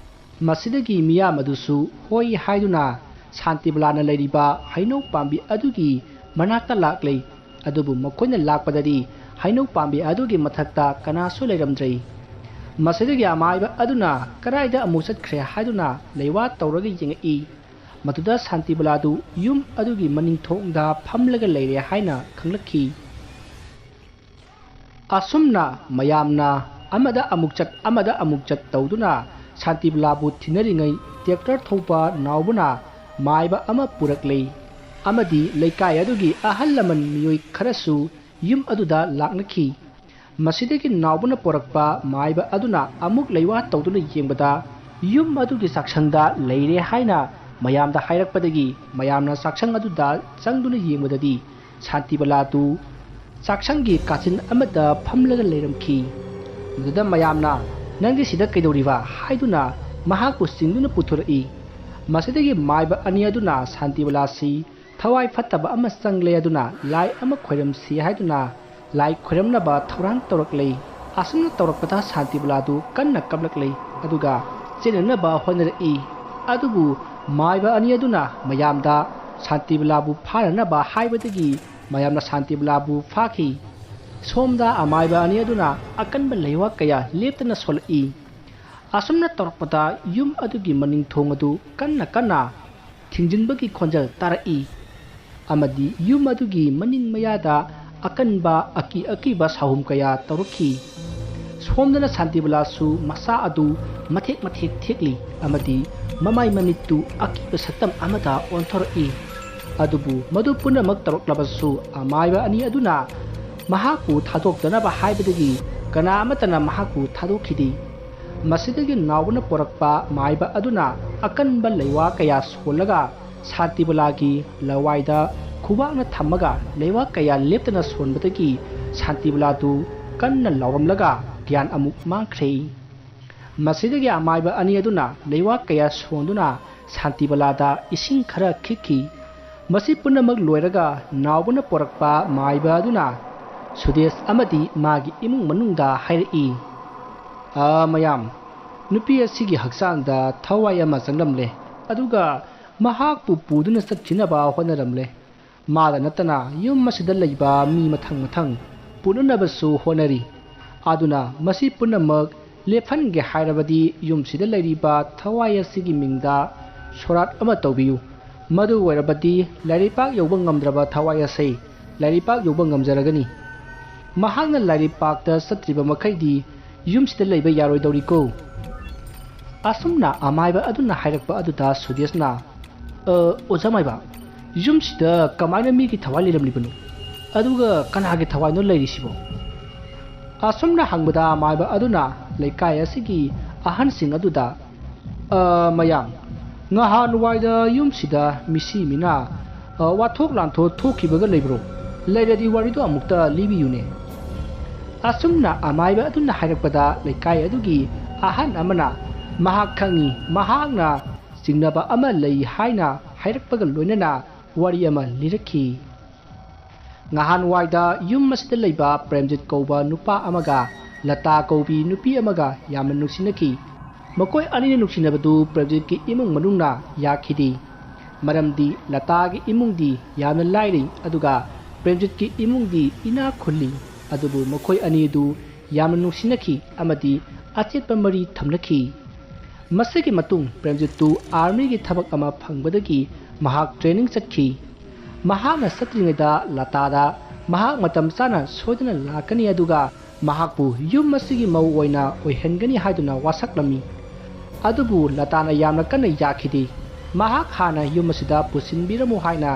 ꯃꯁꯤꯗꯒꯤ ꯃꯤꯌꯥꯝ ꯑꯗꯨꯁꯨ ꯍꯣꯏ ꯍꯥꯏꯗꯨꯅ ꯁꯥꯟꯇꯤꯕꯂꯥꯅ ꯂꯩꯔꯤꯕ ꯍꯩꯅꯧ ꯄꯥꯝꯕꯤ ꯑꯗꯨꯒꯤ ꯃꯅꯥꯛꯇ ꯂꯥꯛꯂꯤ ꯑꯗꯨꯕꯨ ꯃꯈꯣꯏꯅ ꯂꯥꯛꯄꯗꯗꯤ ꯍꯩꯅꯧ ꯄꯥꯝꯕꯤ ꯑꯗꯨꯒꯤ ꯃꯊꯛꯇ ꯀꯅꯥꯁꯨ ꯂꯩꯔꯝꯗ꯭ꯔꯦ ꯃꯁꯤꯗꯒꯤ ꯑꯃꯥꯏꯕ ꯑꯗꯨꯅ ꯀꯗꯥꯏꯗ ꯑꯃꯨꯛ ꯆꯠꯈ꯭ꯔꯦ ꯍꯥꯏꯗꯨꯅ ꯂꯩꯋꯥ ꯇꯧꯔꯒ ꯌꯦꯡꯉꯛꯏ ꯃꯗꯨꯗ ꯁꯥꯟꯇꯤꯕꯂꯥꯗꯨ ꯌꯨꯝ ꯑꯗꯨꯒꯤ ꯃꯅꯤꯡꯊꯣꯡꯗ ꯐꯝꯂꯒ ꯂꯩꯔꯦ ꯍꯥꯏꯅ ꯈꯪꯂꯛꯈꯤ ꯑꯁꯨꯝꯅ ꯃꯌꯥꯝꯅ ꯑꯃꯗ ꯑꯃꯨꯛ ꯆꯠ ꯇꯧꯗꯨꯅ ꯁꯥꯟꯇꯤꯕꯂꯥꯕꯨ ꯊꯤꯅꯔꯤꯉꯩ ꯇ꯭ꯔꯦꯛꯇꯔ ꯊꯧꯕ ꯅꯥꯎꯕꯅ ꯃꯥꯏꯕ ꯑꯃ ꯄꯨꯔꯛꯂꯦ ꯑꯃꯗꯤ ꯂꯩꯀꯥꯏ ꯑꯗꯨꯒꯤ ꯑꯍꯜ ꯂꯃꯟ ꯃꯤꯑꯣꯏ ꯈꯔꯁꯨ ꯌꯨꯝ ꯑꯗꯨꯗ ꯂꯥꯛꯅꯈꯤ ꯃꯁꯤꯗꯒꯤ ꯅꯥꯎꯕꯅ ꯄꯣꯔꯛꯄ ꯃꯥꯏꯕ ꯑꯗꯨꯅ ꯑꯃꯨꯛ ꯂꯩꯋꯥ ꯇꯧꯗꯨꯅ ꯌꯦꯡꯕꯗ ꯌꯨꯝ ꯑꯗꯨꯒꯤ ꯆꯥꯛꯁꯪꯗ ꯂꯩꯔꯦ ꯍꯥꯏꯅ ꯃꯌꯥꯝꯗ ꯍꯥꯏꯔꯛꯄꯗꯒꯤ ꯃꯌꯥꯝꯅ ꯆꯥꯛꯁꯪ ꯑꯗꯨꯗ ꯆꯪꯗꯨꯅ ꯌꯦꯡꯕꯗꯗꯤ ꯁꯥꯟꯇꯤꯕꯂꯥꯗꯨ ꯆꯥꯛꯁꯪꯒꯤ ꯀꯥꯆꯤꯟ ꯑꯃꯗ ꯐꯝꯂꯒ ꯂꯩꯔꯝꯈꯤ ꯃꯗꯨꯗ ꯃꯌꯥꯝꯅ ꯅꯪꯗꯤ ꯁꯤꯗ ꯀꯩꯗꯧꯔꯤꯕ ꯍꯥꯏꯗꯨꯅ ꯃꯍꯥꯛꯄꯨ ꯆꯤꯡꯗꯨꯅ ꯄꯨꯊꯣꯔꯛꯏ ꯃꯁꯤꯗꯒꯤ ꯃꯥꯏꯕ ꯑꯅꯤ ꯑꯗꯨꯅ ꯁꯥꯟꯇꯤꯕꯂꯥꯁꯤ ꯊꯋꯥꯏ ꯐꯠꯇꯕ ꯑꯃ ꯆꯪꯂꯦ ꯑꯗꯨꯅ ꯂꯥꯏ ꯑꯃ ꯈꯣꯏꯔꯝꯁꯤ ꯍꯥꯏꯗꯨꯅ ꯂꯥꯏ ꯈꯣꯏꯔꯝꯅꯕ ꯊꯧꯔꯥꯡ ꯇꯧꯔꯛꯂꯦ ꯑꯁꯨꯝꯅ ꯇꯧꯔꯛꯄꯗ ꯁꯥꯟꯇꯤꯕꯂꯥꯗꯨ ꯀꯟꯅ ꯀꯞꯂꯛꯂꯦ ꯑꯗꯨꯒ ꯆꯦꯟꯅꯅꯕ ꯍꯣꯠꯅꯔꯛꯏ ꯑꯗꯨꯕु ꯃꯥꯏꯕ ꯑꯅꯤ ꯑꯗꯨꯅ ꯃꯌꯥꯝꯗ ꯁꯥꯟꯇꯤꯕꯂꯥꯕꯨ ꯐꯥꯅꯅꯕ ꯍꯥꯏꯕꯗꯒꯤ ꯃꯌꯥꯝꯅ ꯁꯥꯟꯇꯤꯕꯂꯥꯕꯨ ꯐꯥꯈꯤ ꯁꯣꯝꯗ ꯑꯃꯥꯏꯕ ꯑꯅꯤ ꯑꯗꯨꯅ ꯑꯀꯟꯕ ꯂꯩꯋꯥ ꯀꯌꯥ ꯂꯦꯞꯇꯅ ꯁꯣꯜꯂꯛꯏ ꯑꯁꯨꯝꯅ ꯇꯧꯔꯛꯄꯗ ꯌꯨꯝ ꯑꯗꯨꯒꯤ ꯃꯅꯤꯡꯊꯣꯡ ꯑꯗꯨ ꯀꯟꯅ ꯀꯟꯅ ꯊꯤꯡꯖꯤꯟꯕꯒꯤ ꯈꯣꯟꯖꯦꯜ ꯇꯥꯔꯛꯏ ꯑꯃꯗꯤ ꯌꯨꯝ ꯑꯗꯨꯒꯤ ꯃꯅꯤꯡ ꯃꯌꯥꯗ ꯑꯀꯟꯕ ꯑꯀꯤꯕ ꯁꯥꯍꯨꯝ ꯀꯌꯥ ꯇꯧꯔꯛꯈꯤ ꯁꯣꯝꯗꯅ ꯁꯥꯟꯇꯤꯕꯂꯥꯁꯨ ꯃꯁꯥ ꯑꯗꯨ ꯃꯊꯦꯛ ꯃꯊꯦꯛ ꯊꯦꯛꯂꯤ ꯑꯃꯗꯤ ꯃꯃꯥꯏ ꯃꯃꯤꯠꯇꯨ ꯑꯀꯤꯕ ꯁꯛꯇꯝ ꯑꯃꯗ ꯑꯣꯟꯊꯣꯔꯛꯏ ꯑꯗꯨꯕु ꯃꯗꯨ ꯄꯨꯝꯅꯃꯛ ꯇꯧꯔꯛꯂꯕꯁꯨ ꯑꯃꯥꯏꯕ ꯑꯅꯤ ꯑꯗꯨꯅ ꯃꯍꯥꯛꯄꯨ ꯊꯥꯗꯣꯛꯇꯅꯕ ꯍꯥꯏꯕꯗꯒꯤ ꯀꯅꯥ ꯑꯃꯠꯇꯅ ꯃꯍꯥꯛꯄꯨ ꯊꯥꯗꯣꯛꯈꯤꯗꯦ ꯃꯁꯤꯗꯒꯤ ꯅꯥꯎꯕꯅ ꯄꯣꯔꯛꯄ ꯃꯥꯏꯕ ꯑꯗꯨꯅ ꯑꯀꯟꯕ ꯂꯩꯋꯥ ꯀꯌꯥ ꯁꯣꯜꯂꯒ ꯁꯥꯟꯇꯤꯕꯂꯥꯒꯤ ꯂꯋꯥꯏꯗ खुबाकना थम्मगा लेवा कया लेप्तना सोनबदगी शांतिबलादु कन्ना लावरमलगा ग्यान अमुक मांख्रे मसिदगी अमाइबा अनि अदुना लेवा कया सोंदुना शांतिबलादा इसिंग खरा खिखी मसी पुनमक लोयरगा नावबना पोरकपा माइबा अदुना सुदेश अमदी मागी इमुंग मनुंगदा हाइरई मयाम नुपी असिगी हक्सांगदा थवाई अमा चंगलमले अदुगा महाकपु पुदुना सत्थिनबा होनरमले मादा नतना युम मसिदा लैबा मी मथंग मथंग पुननबसु होनरी आदुना मसी पुनमक लेफनगे हाइरबदी युम सिदा लैरिबा थवाई असिगी मिंगदा सोरात अमा तौबियु मधु वैरबदी लाइरिपाक यौबा ngamद्रबा थवाई असै लाइरिपाक यौबा ngamजरगनी महांगना लाइरिपाकता सत्रिबा मखैदी युम सिदा लैबा यारोइदौरिको असुमना अमाइबा अदुना हाइरकपा अदुदा सुदेशना ओजामाइबा युम सिदा कमाइना मीगी थवाई लेरमलिबनु अदुगा कनागे थवाइनो लैरिसिबो असुमना हंगबदा अमाइबा अदुना लैकाय असिगी अहन सिंग अदुदा मयाम ngahan waida yum sida misi mina wathok lantho thokibaga leibro leiradi warido amukta libi yune asumna amaiba aduna hairakpada leikai adugi ahan amana mahak khangi mahakna singnaba ama lei haina hairakpaga loinana wari ama lirakhi ngahan waida yum masida leiba premjit kauba nupa amaga lata kaubi nupi amaga yamna nuksinaki मकोई अनिने नुक्सिनबदु project की इमुंग मनुंगना याखिदी मरमदी लतागी इमुंगदी यामना लाइरी अदुगा प्रेमजित की इमुंगदी इना खुल्ली अदुबु मकोई अनिदु यामना नुक्सिनखी अमदी अचेतपा मरी थमनखी मसेगी मतुंग प्रेमजितु army की थबक अमा फंगबदगी महाक ट्रेनिंग चखी महाकना सत्रिंगदा लतादा महाक मतम चाना सोदना लाकनी अदुगा महाकपु युम मसेगी मौ ओइना ओइहनगनी हाइदुना वासकलमी अदुबु लताना यामना कन्ना याखिदी महाक हाना युम असिदा पुसिनबिरमु हाइना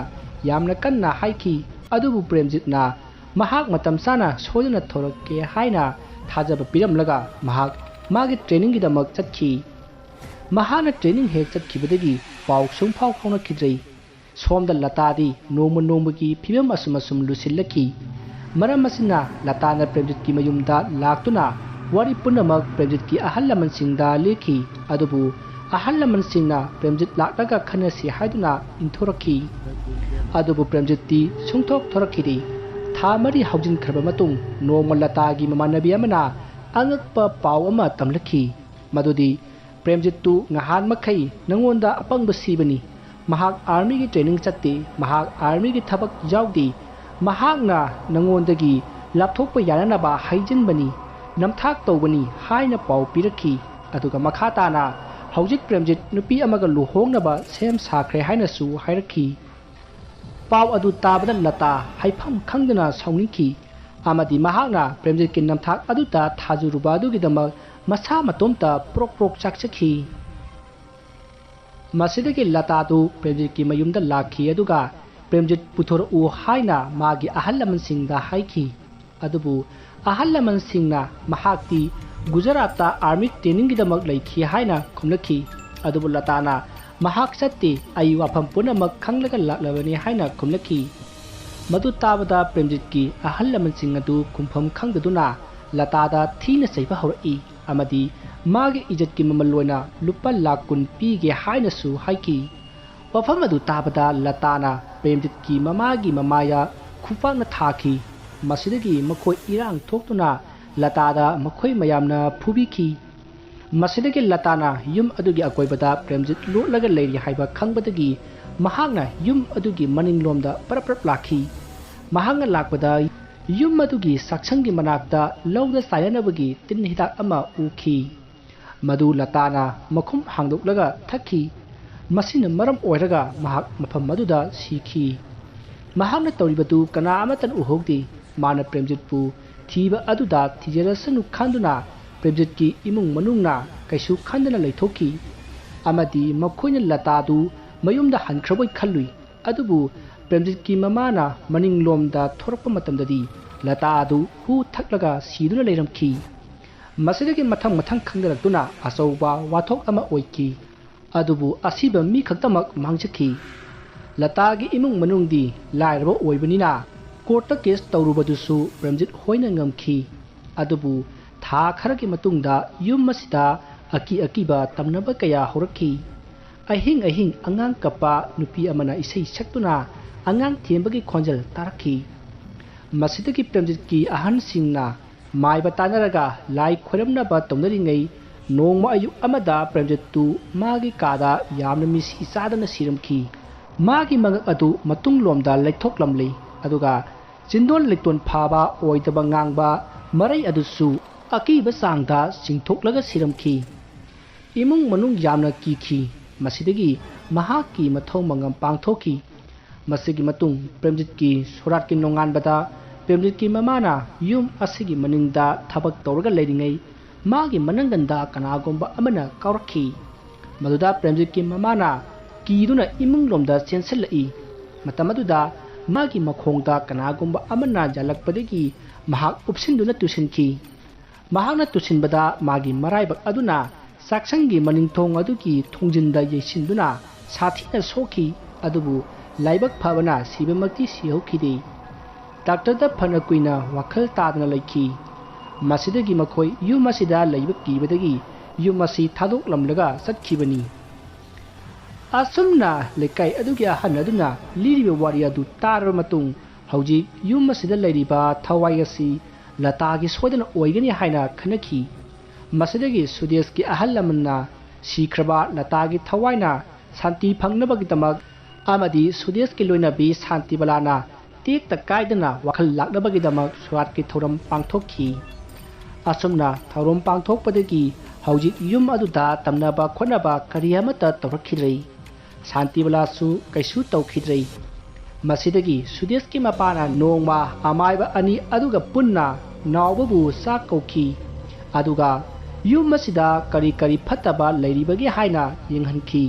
यामना कन्ना हाइखी अदुबु प्रेमजितना महाक मतम चाना सोदना थोरके हाइना थाजब पिरमलगा महाक मागे ट्रेनिंग की दमक चतखी महाना ट्रेनिंग हेक चतखिबदगी पाउ सुंफाउ फाउनखिद्रै सोमदा लतादी नोम नोमगी फिबम असुमसुम लुसिल्लखी मरम असिना लताना प्रेमजित की मयुमदा लाक्तुना वारी पुनमक प्रेमजित की अहल लमन सिंगदा लेखी अदुबु अहल लमन सिंगना प्रेमजित लाक्लगा खनसी हाइदुना इंथोरखी अदुबु प्रेमजितती सुंथोक थोरखिदी था मरी हौजिन खरबा मतुंग नोम लतागी ममानबी अमना अंगकपा पाउ अमा तमलखी मदुदी प्रेमजिततु ngahan मखै नंगोंदा अपंग सिबनी महाक आर्मी की ट्रेनिंग चत्ते महाक आर्मी की थबक याउदी महाकना नंगोंदगी लापथोकपा याननबा हाइजिनबनी नमथाक तौबनी हाइना पाउ पिरखी अदुगा मखाताना हौजिक प्रेमजित नुपी अमगा लुहोंगनबा सेम साखरे हाइनसु हाइरखी पाउ अदु ताबदा लता हाइफम खंगदना सौनिखी आमदी महाकना प्रेमजित की नमथाक अदुता थाजुरुबा अदुगिदमक मसा मतोमता प्रोक प्रोक चाकचखी मसिदगी लतादु प्रेमजित की मयुमदा लाखी अदुगा प्रेमजित पुथोर उ हाइना मागी अहल लमन सिंगदा हाइखी अदुबु अहल लमन सिंगना महाक्ति गुजराता आर्मी ट्रेनिंग गिदमक लैखी हाइना खुमलखी अदुबु लताना महाक सत्ते आई वाफम पुनमक खंगलगा लाक्लबनी हाइना खुमलखी मदु ताबदा प्रेमजित की अहल लमन सिंग अदु खुमफम खंगदुना लतादा थीना सैबा हौरई अमदी मागे इज्जत की ममल लोइना लुपा लाख कुन पीगे हाइनसु हाइकी वफम अदु ताबदा लताना प्रेमजित की ममागी ममाया खुफांगना थाखी मसिदगी मखोई इरांग थोक्तुना लतादा मखोई मयामना फुबिखी मसिदगी लताना युम अदुगी अकोइबदा प्रेमजित लोटलगा लैरि हाइबा खंगबदगी महांगना युम अदुगी मनिंगलोमदा परप्रप लाखी महांगना लाकबदा युम अदुगी साक्षंगी मनाक्ता लौदा सायनबगी तिन हिदाक अमा उखी मदु लताना मखुम हांगदोकलगा थखी मसिन मरम ओइरगा महाक मफम मदुदा सीखी महांगना तौरिबदु कना अमतन उहोगदी माना प्रेमजितपु थीबा अदुदा थिजरसनु खांदुना प्रेमजित की इमुंग मनुंगना कैसु खांदना लैथोकी अमदी मखोइना लतादु मयुमदा हनख्रबोय खल्लुई अदुबु प्रेमजित की ममाना मनिंगलोमदा थोरकपा मतमददी लतादु हु थक्लगा सीदुना लैरमखी मसिदगी मथंग मथंग खंगरक्तुना अचौबा वाथोक अमा ओइकी अदुबु असिबा मी खक्तमक मांगजखी लतागी इमुंग मनुंगदी लाइरबो ओइबनिना कोर्ट केस तौरुबदुसु प्रेमजित होइना ngamखी अदुबु था खरगी मतुंगदा युम मसिदा अकी अकीबा तमनबा कया होरखी अहिंग अहिंग अंगांग कपा नुपी अमना इसै सक्तुना अंगांग थेंबगी खोंजल तारखी मसिदगी प्रेमजित की अहन सिंगना माइबा तानरगा लाई खोरमनबा तौनरिंगै नोंमा अयुक अमदा प्रेमजित तु मागी कादा यामना मिसी चादना सिरमखी मागी मंगक अदु मतुंग लोमदा लैथोकलमलै अदुगा चिंदोन लेक्तोन फाबा ओइदबा ngang मरै अदुसु अकीबा सांगदा सिंथोकलगा सिरमखी इमुंग मनुंग यामना कीखी मसिदगी महाकी मथौ मंगम पांगथोकी मसिगी मतुंग प्रेमजित की सोराट की नोंगानबदा प्रेमजित की ममाना युम असिगी मनिंगदा थबक तौरगा लेरिंगै मागी मनंगंदा कनागोंबा अमना कावरखी मदुदा प्रेमजित की ममाना कीदुना इमुंग लोमदा चेंसलई मतमदुदा मागी मखोंगदा कनागुंबा अमना जालकपदगी महाक उपसिंदुना तुसिनखी महाकना तुसिनबदा मागी मराइबक अदुना साक्संगी मनिंगथोंग अदुगी थोंजिंदा येसिंदुना साथीना सोखी अदुबु लाइबक फबना सिबमक्ति सिहौखिदे डॉक्टर फना कुइना वखल तादना लैखी मसिदगी मखोय युम मसिदा लैबक कीबदगी युम मसि थादोकलमलगा सत्खिबनी असुमना लेकाई अदुगी अहन अदुना लिरिबे वारी अदु तारबा मतुंग हौजी युम मसिदा लैरिबा थवाई असि लतागी सोदना ओइगनी हाइना खनखी मसिदगी सुदेश की अहल लमन्ना सिख्रबा लतागी थवाइना शांति फंगनबगिदमक आमदी सुदेश की लोइनबी शांति बलाना तेक कायदना वखल लाक्नबगिदमक सुरात की थौरम पांगथोखी असुमना थौरम पांगथोकपदगी हौजी युम अदुदा तमनबा खोनबा करी अमता तौरखिद्रै शांति बलासु कैसु तौखिद्रै मसिदगी सुदेश की मपाना नोंगमा अमायबा अनि अदुगा पुन्ना नावबु साक कौखी अदुगा युम मसिदा करी करी फत्तबा लैरिबगी हाइना यंगहनखी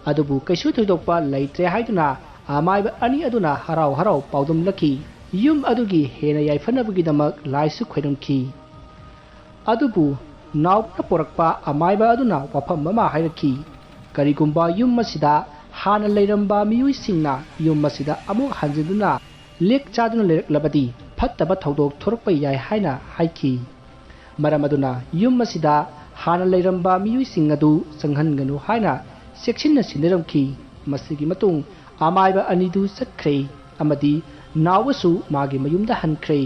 अदुबु कैसु थोइदोकपा लैत्रे हाइदुना अमायबा अनि अदुना हराव हराव पाउदमलखी युम अदुगी हेना याइफनबगिदमक लाइसु खोइरमखी अदुबु नावना पोरकपा अमायबा अदुना वफम अमा हाइरखी करीगुंबा युम मसिदा हाना लैरंबा मियुइसिंगना युम मसिदा अमुक हंजिदुना लेक चादुना लेरकलबदी फत्तबा थौदोक थोरकपा याय हाइना हाइखी मरम अदुना युम मसिदा हाना लैरंबा मियुइसिंग अदु संहनगनु हाइना सेक्सिनना सिनरमखी मसिगी मतुंग अमायबा अनिदु सत्खरे अमदी नावसु मागी मयुमदा हनखरे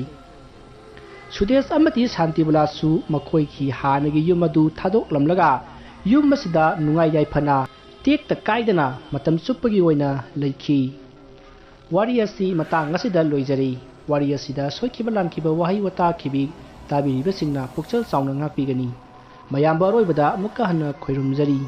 सुदेश अमदी शांतिबुलासु मखोइकी हानगी युम अदु थादोकलमलगा युम मसिदा नुंगाई याइफना तेक कायदना मतम चुप्पगी ओइना लैखी वारी असि मतांग असिदा लोइजरी वारी असिदा सोइखिबा लानखिबा वहाई वता खिबी ताबिरिबसिंगना पुक्चल चावना ngakpigani mayamba roibada amukka hanna khoirumjari।